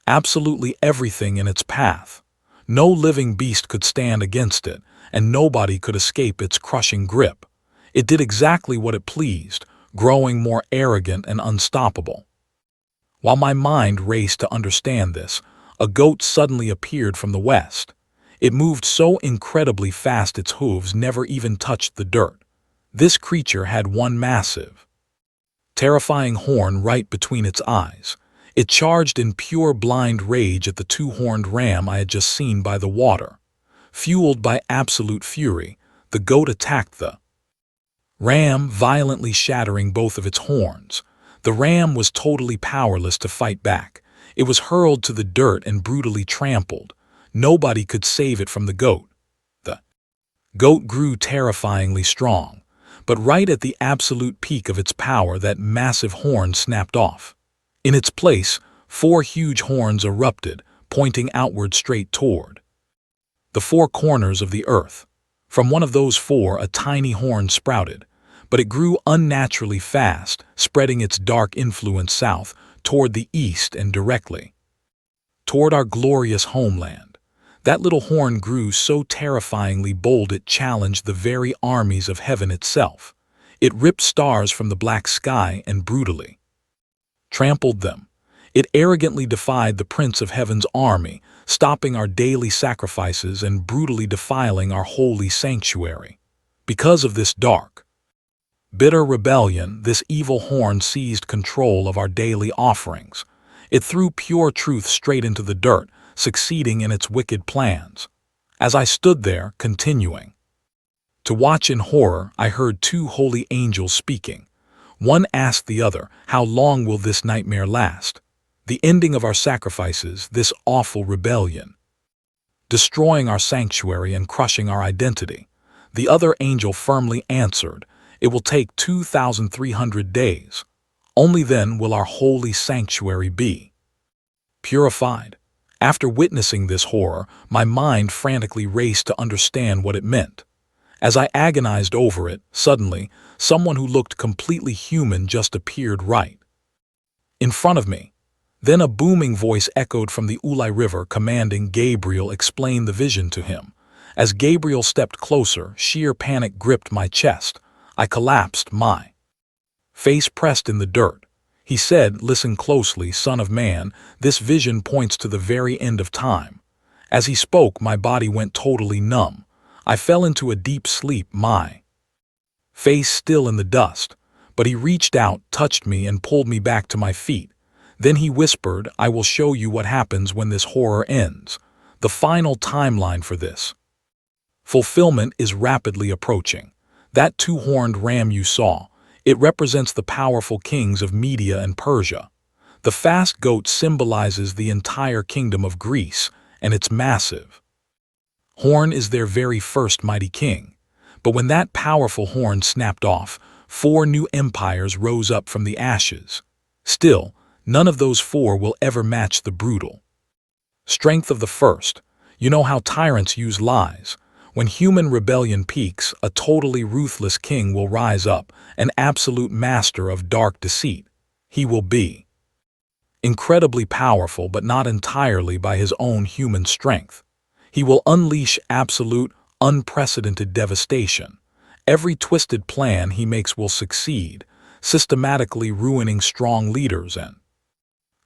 Speaker 1: absolutely everything in its path. No living beast could stand against it, and nobody could escape its crushing grip. It did exactly what it pleased, growing more arrogant and unstoppable. While my mind raced to understand this, a goat suddenly appeared from the west. It moved so incredibly fast its hooves never even touched the dirt. This creature had one massive, terrifying horn right between its eyes. It charged in pure blind rage at the 2-horned ram I had just seen by the water. Fueled by absolute fury, the goat attacked the ram, violently shattering both of its horns. The ram was totally powerless to fight back. It was hurled to the dirt and brutally trampled. Nobody could save it from the goat. The goat grew terrifyingly strong, but right at the absolute peak of its power, that massive horn snapped off. In its place, 4 huge horns erupted, pointing outward straight toward the 4 corners of the earth. From one of those 4, a tiny horn sprouted, but it grew unnaturally fast, spreading its dark influence south, toward the east, and directly toward our glorious homeland. That little horn grew so terrifyingly bold it challenged the very armies of heaven itself. It ripped stars from the black sky and brutally trampled them. It arrogantly defied the Prince of Heaven's army, stopping our daily sacrifices and brutally defiling our holy sanctuary. Because of this dark, bitter rebellion, this evil horn seized control of our daily offerings. It threw pure truth straight into the dirt, succeeding in its wicked plans. As I stood there, continuing to watch in horror, I heard 2 holy angels speaking. One asked the other, "How long will this nightmare last? The ending of our sacrifices, this awful rebellion, destroying our sanctuary and crushing our identity." The other angel firmly answered, "It will take 2,300 days. Only then will our holy sanctuary be purified." After witnessing this horror, my mind frantically raced to understand what it meant. As I agonized over it, suddenly, someone who looked completely human just appeared right in front of me. Then a booming voice echoed from the Ulai River, commanding Gabriel explain the vision to him. As Gabriel stepped closer, sheer panic gripped my chest. I collapsed, my face pressed in the dirt. He said, "Listen closely, son of man, this vision points to the very end of time." As he spoke, my body went totally numb. I fell into a deep sleep, my face still in the dust. But he reached out, touched me, and pulled me back to my feet. Then he whispered, "I will show you what happens when this horror ends. The final timeline for this fulfillment is rapidly approaching. That two-horned ram you saw, it represents the powerful kings of Media and Persia. The fast goat symbolizes the entire kingdom of Greece, and its massive horn is their very first mighty king. But when that powerful horn snapped off, 4 new empires rose up from the ashes. Still, none of those 4 will ever match the brutal strength of the first. You know how tyrants use lies. When human rebellion peaks, a totally ruthless king will rise up, an absolute master of dark deceit. He will be incredibly powerful, but not entirely by his own human strength. He will unleash absolute, unprecedented devastation. Every twisted plan he makes will succeed, systematically ruining strong leaders and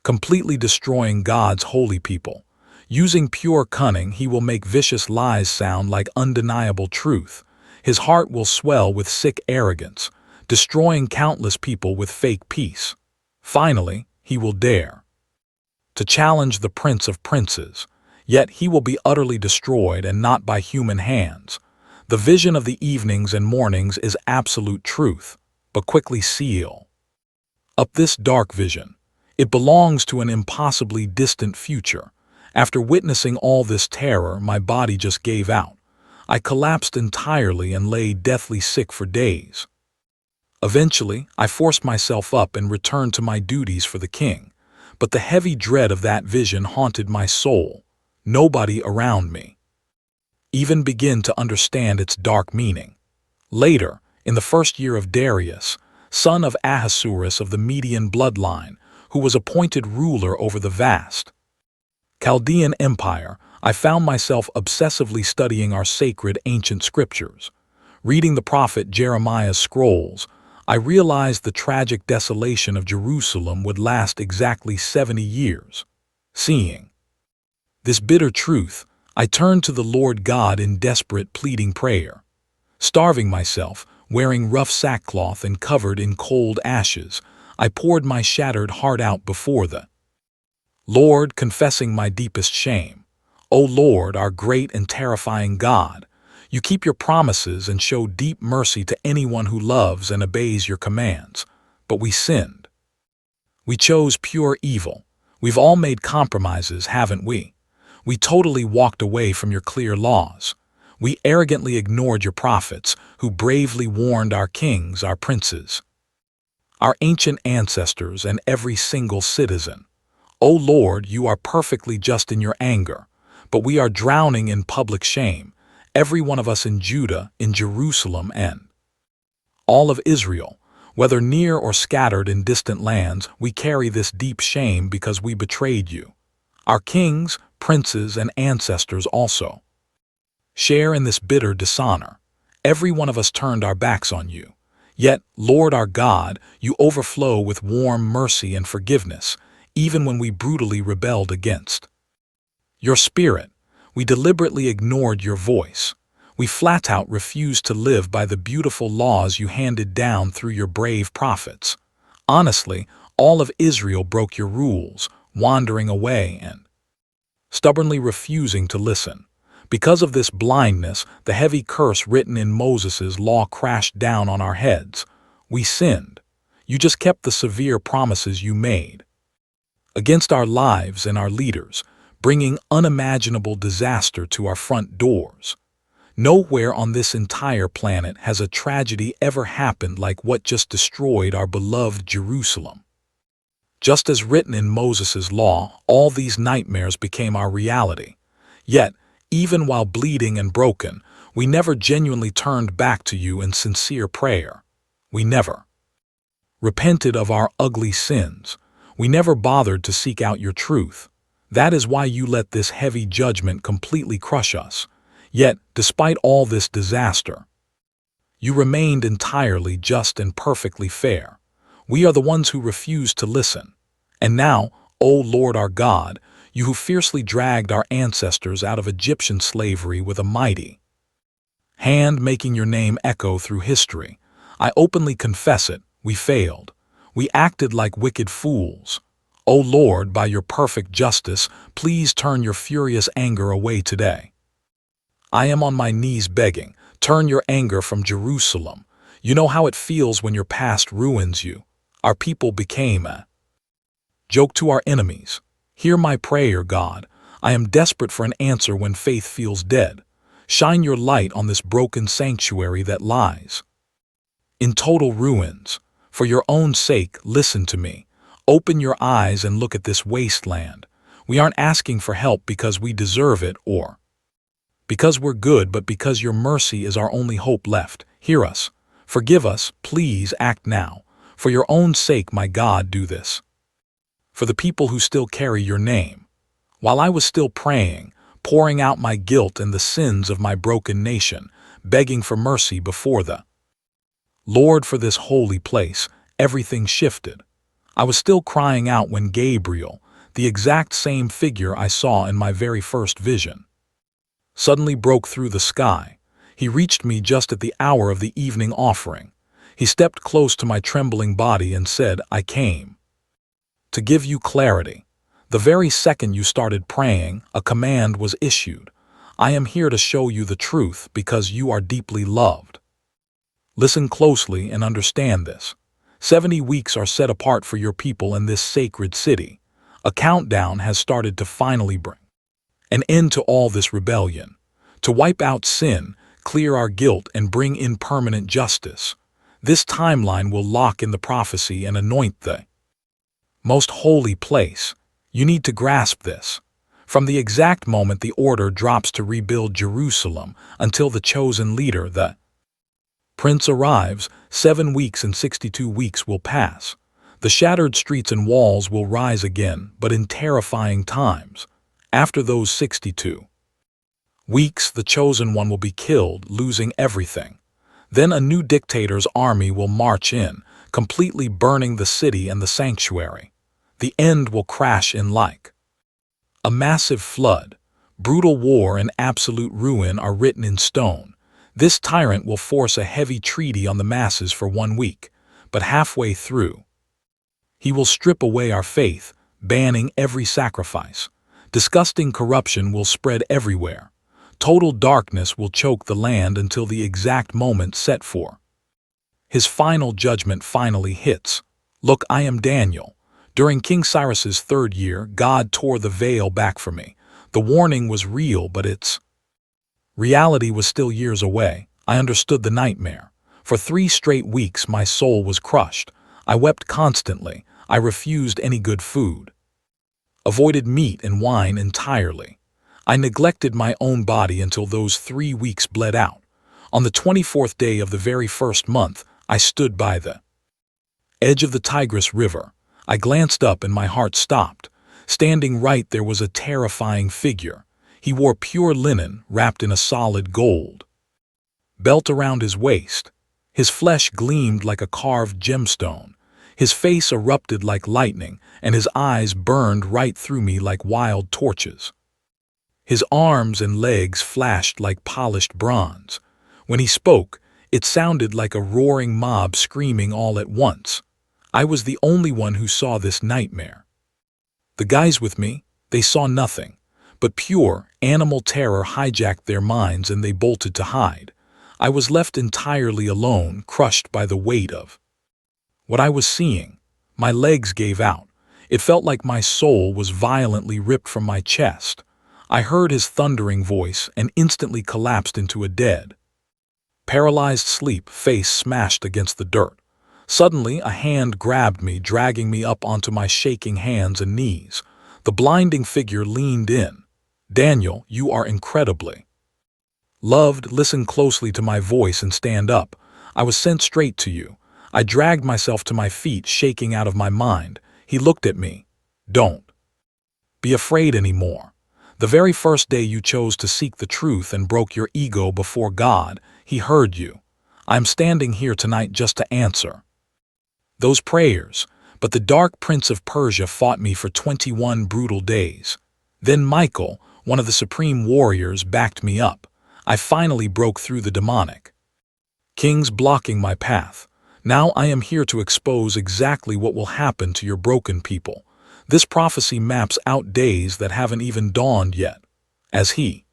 Speaker 1: completely destroying God's holy people. Using pure cunning, he will make vicious lies sound like undeniable truth. His heart will swell with sick arrogance, destroying countless people with fake peace. Finally, he will dare to challenge the Prince of Princes. Yet he will be utterly destroyed, and not by human hands. The vision of the evenings and mornings is absolute truth, but quickly seal up this dark vision. It belongs to an impossibly distant future. After witnessing all this terror, my body just gave out. I collapsed entirely and lay deathly sick for days. Eventually, I forced myself up and returned to my duties for the king. But the heavy dread of that vision haunted my soul. Nobody around me even began to understand its dark meaning. Later, in the first year of Darius, son of Ahasuerus of the Median bloodline, who was appointed ruler over the vast Chaldean Empire, I found myself obsessively studying our sacred ancient scriptures. Reading the prophet Jeremiah's scrolls, I realized the tragic desolation of Jerusalem would last exactly 70 years. Seeing this bitter truth, I turned to the Lord God in desperate pleading prayer. Starving myself, wearing rough sackcloth and covered in cold ashes, I poured my shattered heart out before the Lord, confessing my deepest shame. O Lord, our great and terrifying God, you keep your promises and show deep mercy to anyone who loves and obeys your commands. But we sinned. We chose pure evil. We've all made compromises, haven't we? We totally walked away from your clear laws. We arrogantly ignored your prophets, who bravely warned our kings, our princes, our ancient ancestors, and every single citizen. O Lord, you are perfectly just in your anger, but we are drowning in public shame, every one of us in Judah, in Jerusalem, and all of Israel. Whether near or scattered in distant lands, we carry this deep shame because we betrayed you. Our kings, princes, and ancestors also share in this bitter dishonor. Every one of us turned our backs on you. Yet, Lord our God, you overflow with warm mercy and forgiveness, even when we brutally rebelled against your spirit. We deliberately ignored your voice. We flat out refused to live by the beautiful laws you handed down through your brave prophets. Honestly, all of Israel broke your rules, wandering away and stubbornly refusing to listen. Because of this blindness, the heavy curse written in Moses' law crashed down on our heads. We sinned. You just kept the severe promises you made against our lives and our leaders, bringing unimaginable disaster to our front doors. Nowhere on this entire planet has a tragedy ever happened like what just destroyed our beloved Jerusalem. Just as written in Moses' law, all these nightmares became our reality. Yet, even while bleeding and broken, we never genuinely turned back to you in sincere prayer. We never repented of our ugly sins. We never bothered to seek out your truth. That is why you let this heavy judgment completely crush us. Yet, despite all this disaster, you remained entirely just and perfectly fair. We are the ones who refuse to listen. And now, O Lord our God, you who fiercely dragged our ancestors out of Egyptian slavery with a mighty hand making your name echo through history, I openly confess it, we failed. We acted like wicked fools. O Lord, by your perfect justice, please turn your furious anger away today. I am on my knees begging, turn your anger from Jerusalem. You know how it feels when your past ruins you. Our people became a joke to our enemies. Hear my prayer, God. I am desperate for an answer when faith feels dead. Shine your light on this broken sanctuary that lies in total ruins. For your own sake, listen to me. Open your eyes and look at this wasteland. We aren't asking for help because we deserve it or because we're good, but because your mercy is our only hope left. Hear us. Forgive us. Please act now. For your own sake, my God, do this. For the people who still carry your name. While I was still praying, pouring out my guilt and the sins of my broken nation, begging for mercy before the Lord for this holy place, everything shifted. I was still crying out when Gabriel, the exact same figure I saw in my very first vision, suddenly broke through the sky. He reached me just at the hour of the evening offering. He stepped close to my trembling body and said, I came to give you clarity. The very second you started praying, a command was issued. I am here to show you the truth because you are deeply loved. Listen closely and understand this. 70 weeks are set apart for your people in this sacred city. A countdown has started to finally bring an end to all this rebellion, to wipe out sin, clear our guilt, and bring in permanent justice. This timeline will lock in the prophecy and anoint the most holy place. You need to grasp this. From the exact moment the order drops to rebuild Jerusalem until the chosen leader, the Prince, arrives, 7 weeks and 62 weeks will pass. The shattered streets and walls will rise again, but in terrifying times. After those 62 weeks, the chosen one will be killed, losing everything. Then a new dictator's army will march in, completely burning the city and the sanctuary. The end will crash in like a massive flood. Brutal war and absolute ruin are written in stone. This tyrant will force a heavy treaty on the masses for 1 week, but halfway through, he will strip away our faith, banning every sacrifice. Disgusting corruption will spread everywhere. Total darkness will choke the land until the exact moment set for his final judgment finally hits. Look, I am Daniel. During King Cyrus's 3rd year, God tore the veil back for me. The warning was real, but its reality was still years away. I understood the nightmare. For 3 straight weeks, my soul was crushed. I wept constantly. I refused any good food, avoided meat and wine entirely. I neglected my own body until those 3 weeks bled out. On the 24th day of the very first month, I stood by the edge of the Tigris River. I glanced up and my heart stopped. Standing right there was a terrifying figure. He wore pure linen wrapped in a solid gold belt around his waist. His flesh gleamed like a carved gemstone. His face erupted like lightning, and his eyes burned right through me like wild torches. His arms and legs flashed like polished bronze. When he spoke, it sounded like a roaring mob screaming all at once. I was the only one who saw this nightmare. The guys with me, they saw nothing, but pure, animal terror hijacked their minds and they bolted to hide. I was left entirely alone, crushed by the weight of what I was seeing. My legs gave out. It felt like my soul was violently ripped from my chest. I heard his thundering voice and instantly collapsed into a dead, paralyzed sleep, face smashed against the dirt. Suddenly, a hand grabbed me, dragging me up onto my shaking hands and knees. The blinding figure leaned in. Daniel, you are incredibly loved. Listen closely to my voice and stand up. I was sent straight to you. I dragged myself to my feet, shaking out of my mind. He looked at me. Don't be afraid anymore. The very first day you chose to seek the truth and broke your ego before God, He heard you. I'm standing here tonight just to answer Those prayers, but the dark prince of Persia fought me for 21 brutal days. Then Michael, one of the supreme warriors, backed me up. I finally broke through the demonic kings blocking my path. Now I am here to expose exactly what will happen to your broken people. This prophecy maps out days that haven't even dawned yet. As he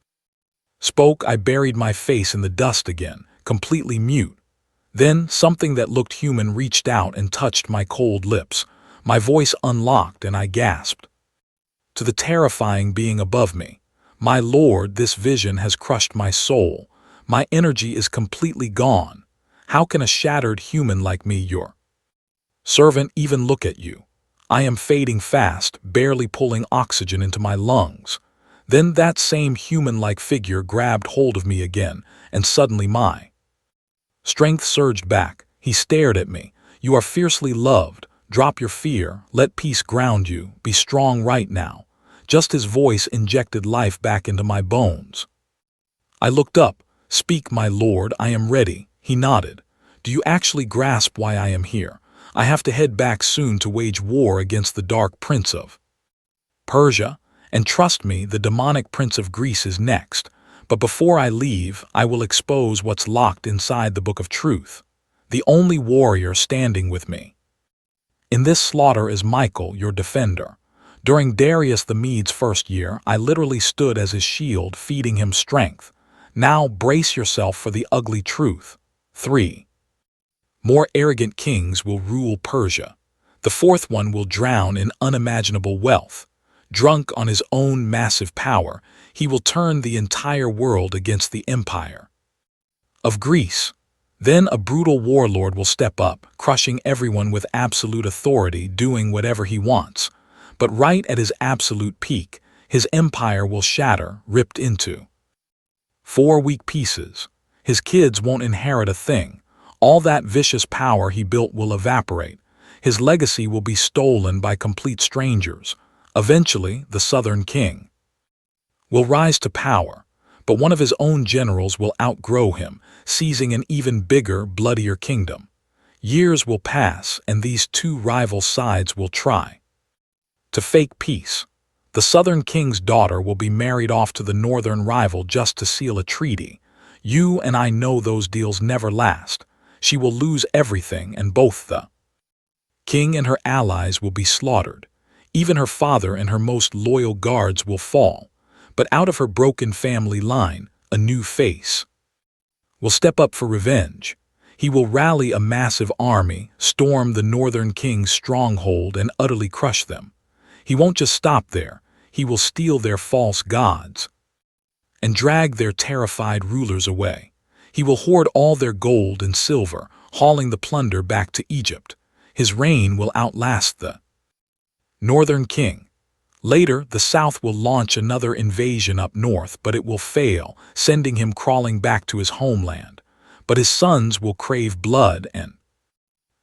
Speaker 1: spoke, I buried my face in the dust again, completely mute. Then something that looked human reached out and touched my cold lips. My voice unlocked and I gasped. To the terrifying being above me, "My Lord, this vision has crushed my soul. My energy is completely gone. How can a shattered human like me, your servant, even look at you? I am fading fast, barely pulling oxygen into my lungs." Then that same human-like figure grabbed hold of me again, and suddenly my strength surged back. He stared at me. "You are fiercely loved. Drop your fear. Let peace ground you. Be strong right now." Just his voice injected life back into my bones. I looked up. "Speak, my lord, I am ready." He nodded. "Do you actually grasp why I am here? I have to head back soon to wage war against the dark prince of Persia. And trust me, the demonic prince of Greece is next. But before I leave, I will expose what's locked inside the book of truth. The only warrior standing with me in this slaughter is Michael, your defender. During Darius the Mede's first year, I literally stood as his shield, feeding him strength. Now brace yourself for the ugly truth. 3 more arrogant kings will rule Persia. The fourth one will drown in unimaginable wealth. Drunk on his own massive power, he will turn the entire world against the empire of Greece. Then a brutal warlord will step up, crushing everyone with absolute authority, doing whatever he wants. But right at his absolute peak, his empire will shatter, ripped into 4 weak pieces. His kids won't inherit a thing. All that vicious power he built will evaporate. His legacy will be stolen by complete strangers. Eventually, the southern king will rise to power, but one of his own generals will outgrow him, seizing an even bigger, bloodier kingdom. Years will pass, and these two rival sides will try to fake peace. The southern king's daughter will be married off to the northern rival just to seal a treaty. You and I know those deals never last. She will lose everything, and both the king and her allies will be slaughtered. Even her father and her most loyal guards will fall. But out of her broken family line, a new face will step up for revenge. He will rally a massive army, storm the northern king's stronghold, and utterly crush them. He won't just stop there. He will steal their false gods and drag their terrified rulers away. He will hoard all their gold and silver, hauling the plunder back to Egypt. His reign will outlast the northern king. Later, the south will launch another invasion up north, but it will fail, sending him crawling back to his homeland. But his sons will crave blood, and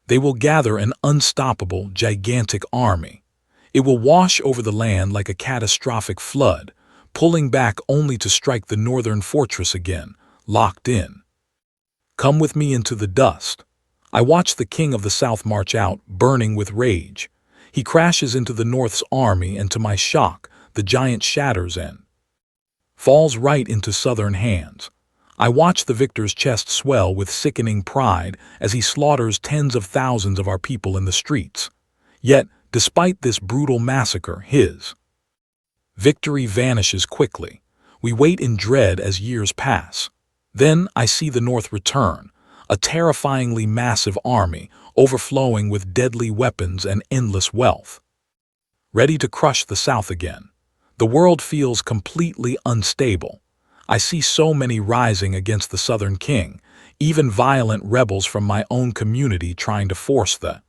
Speaker 1: they will gather an unstoppable, gigantic army. It will wash over the land like a catastrophic flood, pulling back only to strike the northern fortress again, locked in. Come with me into the dust. I watch the king of the south march out, burning with rage. He crashes into the north's army, and to my shock, the giant shatters and falls right into southern hands. I watch the victor's chest swell with sickening pride as he slaughters tens of thousands of our people in the streets. Yet, despite this brutal massacre, his victory vanishes quickly. We wait in dread as years pass. Then I see the north return, a terrifyingly massive army, overflowing with deadly weapons and endless wealth, ready to crush the south again. The world feels completely unstable. I see so many rising against the southern king, even violent rebels from my own community trying to force the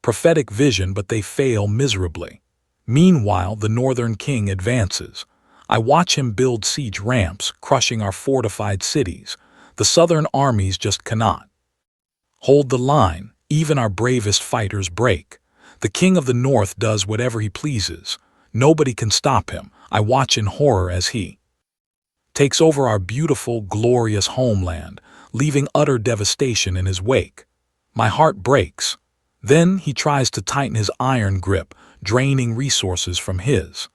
Speaker 1: prophetic vision, but they fail miserably. Meanwhile, the northern king advances. I watch him build siege ramps, crushing our fortified cities. The southern armies just cannot hold the line. Even our bravest fighters break. The king of the north does whatever he pleases. Nobody can stop him. I watch in horror as he takes over our beautiful, glorious homeland, leaving utter devastation in his wake. My heart breaks. Then he tries to tighten his iron grip, draining resources from his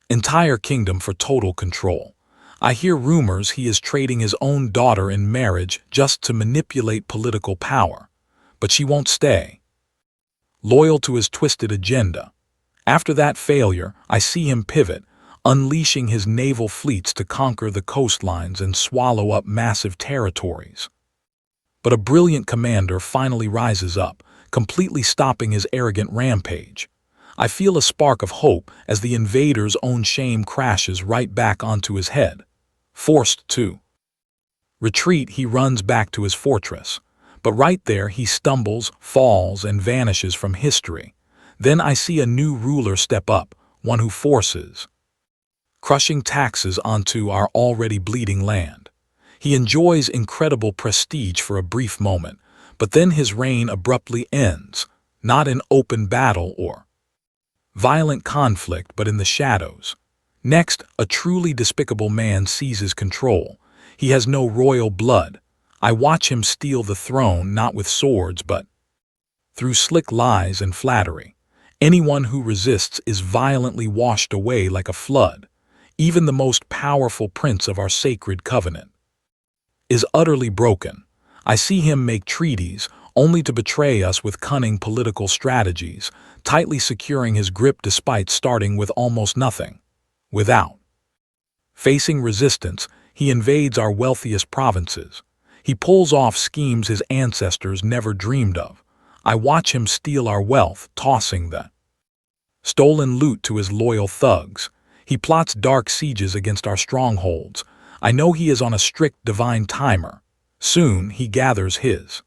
Speaker 1: entire kingdom for total control. I hear rumors he is trading his own daughter in marriage just to manipulate political power. But she won't stay loyal to his twisted agenda. After that failure, I see him pivot, unleashing his naval fleets to conquer the coastlines and swallow up massive territories. But a brilliant commander finally rises up, completely stopping his arrogant rampage. I feel a spark of hope as the invader's own shame crashes right back onto his head. Forced to retreat, he runs back to his fortress. But right there he stumbles, falls, and vanishes from history. Then I see a new ruler step up, one who forces crushing taxes onto our already bleeding land. He enjoys incredible prestige for a brief moment, but then his reign abruptly ends, not in open battle or violent conflict, but in the shadows. Next, a truly despicable man seizes control. He has no royal blood. I watch him steal the throne not with swords but through slick lies and flattery. Anyone who resists is violently washed away like a flood. Even the most powerful prince of our sacred covenant is utterly broken. I see him make treaties only to betray us with cunning political strategies, tightly securing his grip despite starting with almost nothing. Without facing resistance, he invades our wealthiest provinces. He pulls off schemes his ancestors never dreamed of. I watch him steal our wealth, tossing the stolen loot to his loyal thugs. He plots dark sieges against our strongholds. I know he is on a strict divine timer. Soon he gathers his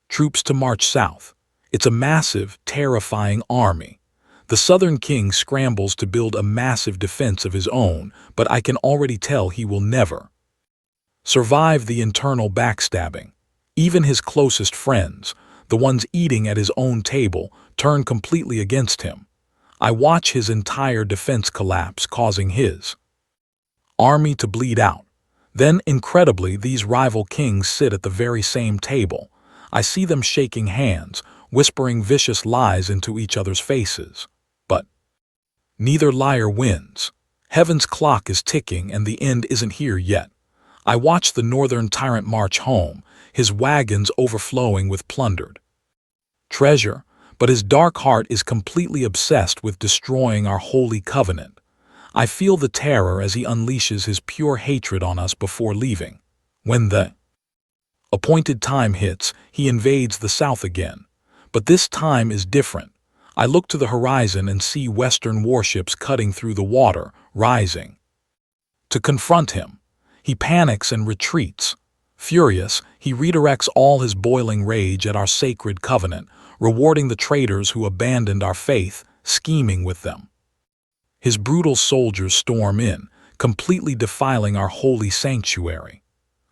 Speaker 1: troops to march south. It's a massive, terrifying army. The southern king scrambles to build a massive defense of his own, but I can already tell he will never survive the internal backstabbing. Even his closest friends, the ones eating at his own table, turn completely against him. I watch his entire defense collapse, causing his army to bleed out. Then, incredibly, these rival kings sit at the very same table. I see them shaking hands, whispering vicious lies into each other's faces. But neither liar wins. Heaven's clock is ticking and the end isn't here yet. I watch the northern tyrant march home, his wagons overflowing with plundered treasure, but his dark heart is completely obsessed with destroying our holy covenant. I feel the terror as he unleashes his pure hatred on us before leaving. When the appointed time hits, he invades the south again. But this time is different. I look to the horizon and see Western warships cutting through the water, rising to confront him. He panics and retreats. Furious, he redirects all his boiling rage at our sacred covenant, rewarding the traitors who abandoned our faith, scheming with them. His brutal soldiers storm in, completely defiling our holy sanctuary.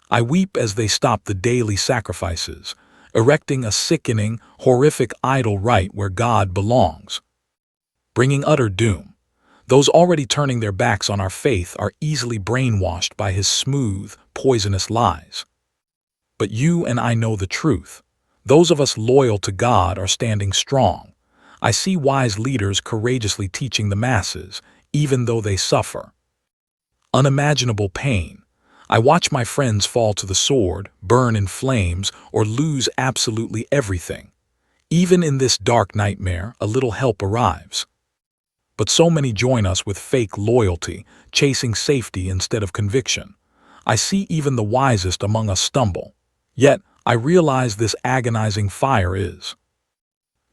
Speaker 1: I weep as they stop the daily sacrifices, erecting a sickening, horrific idol right where God belongs, bringing utter doom. Those already turning their backs on our faith are easily brainwashed by his smooth, poisonous lies. But you and I know the truth. Those of us loyal to God are standing strong. I see wise leaders courageously teaching the masses, even though they suffer unimaginable pain. I watch my friends fall to the sword, burn in flames, or lose absolutely everything. Even in this dark nightmare, a little help arrives. But so many join us with fake loyalty, chasing safety instead of conviction. I see even the wisest among us stumble. Yet, I realize this agonizing fire is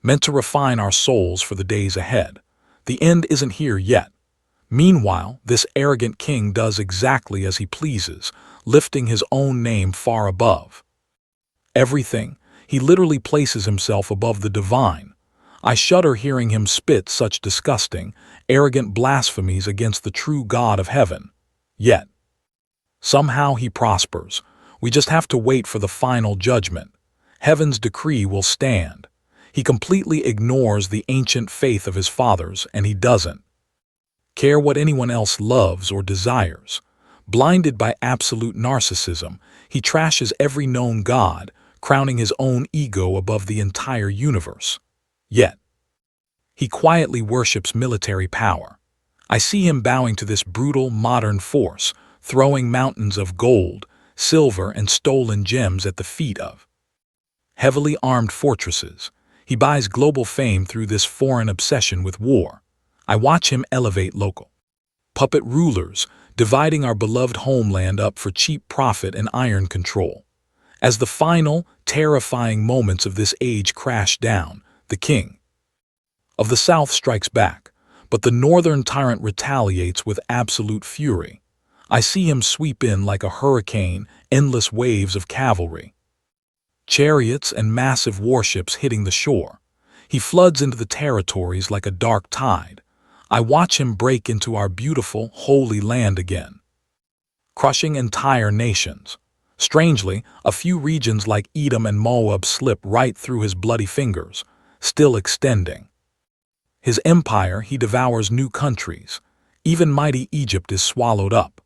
Speaker 1: meant to refine our souls for the days ahead. The end isn't here yet. Meanwhile, this arrogant king does exactly as he pleases, lifting his own name far above everything. He literally places himself above the divine. I shudder hearing him spit such disgusting, arrogant blasphemies against the true God of heaven. Yet, somehow he prospers. We just have to wait for the final judgment. Heaven's decree will stand. He completely ignores the ancient faith of his fathers, and he doesn't care what anyone else loves or desires. Blinded by absolute narcissism, he trashes every known god, crowning his own ego above the entire universe. Yet, he quietly worships military power. I see him bowing to this brutal, modern force, throwing mountains of gold, silver, and stolen gems at the feet of heavily armed fortresses. He buys global fame through this foreign obsession with war. I watch him elevate local puppet rulers, dividing our beloved homeland up for cheap profit and iron control. As the final, terrifying moments of this age crash down, the king of the South strikes back, but the northern tyrant retaliates with absolute fury. I see him sweep in like a hurricane, endless waves of cavalry, chariots, and massive warships hitting the shore. He floods into the territories like a dark tide. I watch him break into our beautiful, holy land again, crushing entire nations. Strangely, a few regions like Edom and Moab slip right through his bloody fingers, still extending his empire. He devours new countries. Even mighty Egypt is swallowed up.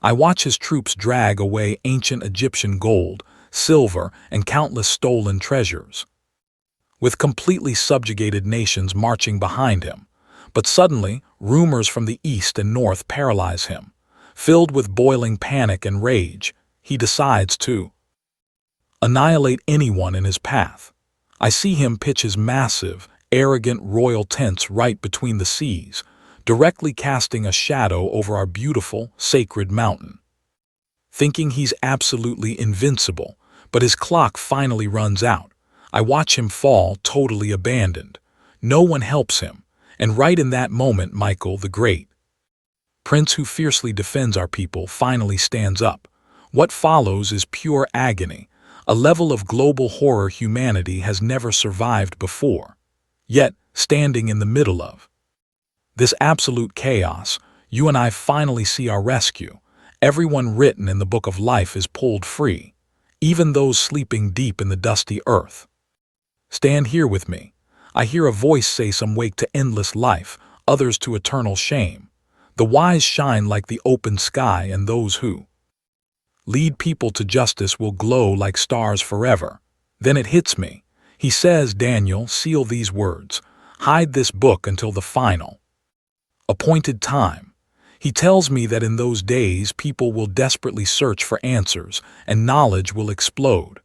Speaker 1: I watch his troops drag away ancient Egyptian gold, silver, and countless stolen treasures, with completely subjugated nations marching behind him. But suddenly, rumors from the east and north paralyze him. Filled with boiling panic and rage, he decides to annihilate anyone in his path. I see him pitch his massive, arrogant royal tents right between the seas, directly casting a shadow over our beautiful, sacred mountain. Thinking he's absolutely invincible, but his clock finally runs out. I watch him fall, totally abandoned. No one helps him, and right in that moment, Michael the Great, prince who fiercely defends our people, finally stands up. What follows is pure agony, a level of global horror humanity has never survived before. Yet, standing in the middle of this absolute chaos, you and I finally see our rescue. Everyone written in the book of life is pulled free, even those sleeping deep in the dusty earth. Stand here with me. I hear a voice say, some wake to endless life, others to eternal shame. The wise shine like the open sky, and those who lead people to justice will glow like stars forever. Then it hits me. He says, Daniel, seal these words. Hide this book until the final appointed time. He tells me that in those days people will desperately search for answers, and knowledge will explode.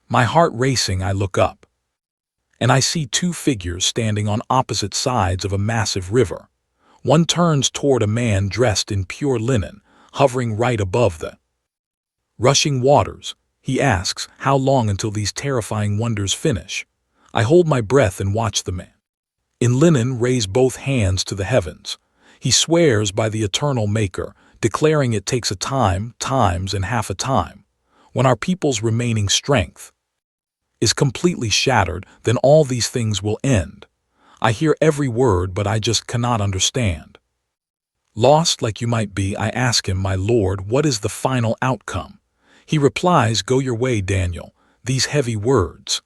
Speaker 1: My heart racing, I look up, and I see two figures standing on opposite sides of a massive river. One turns toward a man dressed in pure linen, hovering right above the rushing waters. He asks, how long until these terrifying wonders finish? I hold my breath and watch the man in linen raise both hands to the heavens. He swears by the eternal Maker, declaring it takes a time, times, and half a time. When our people's remaining strength is completely shattered, then all these things will end. I hear every word, but I just cannot understand. Lost like you might be, I ask him, my Lord, what is the final outcome? He replies, go your way, Daniel. These heavy words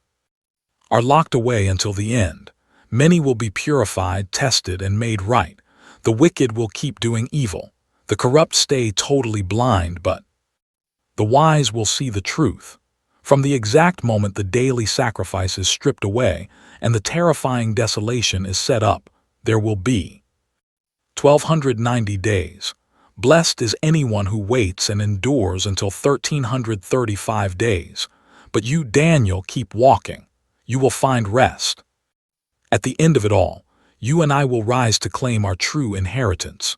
Speaker 1: are locked away until the end. Many will be purified, tested, and made right. The wicked will keep doing evil. The corrupt stay totally blind, but the wise will see the truth. From the exact moment the daily sacrifice is stripped away and the terrifying desolation is set up, there will be 1,290 days. Blessed is anyone who waits and endures until 1,335 days. But you, Daniel, keep walking. You will find rest. At the end of it all, you and I will rise to claim our true inheritance.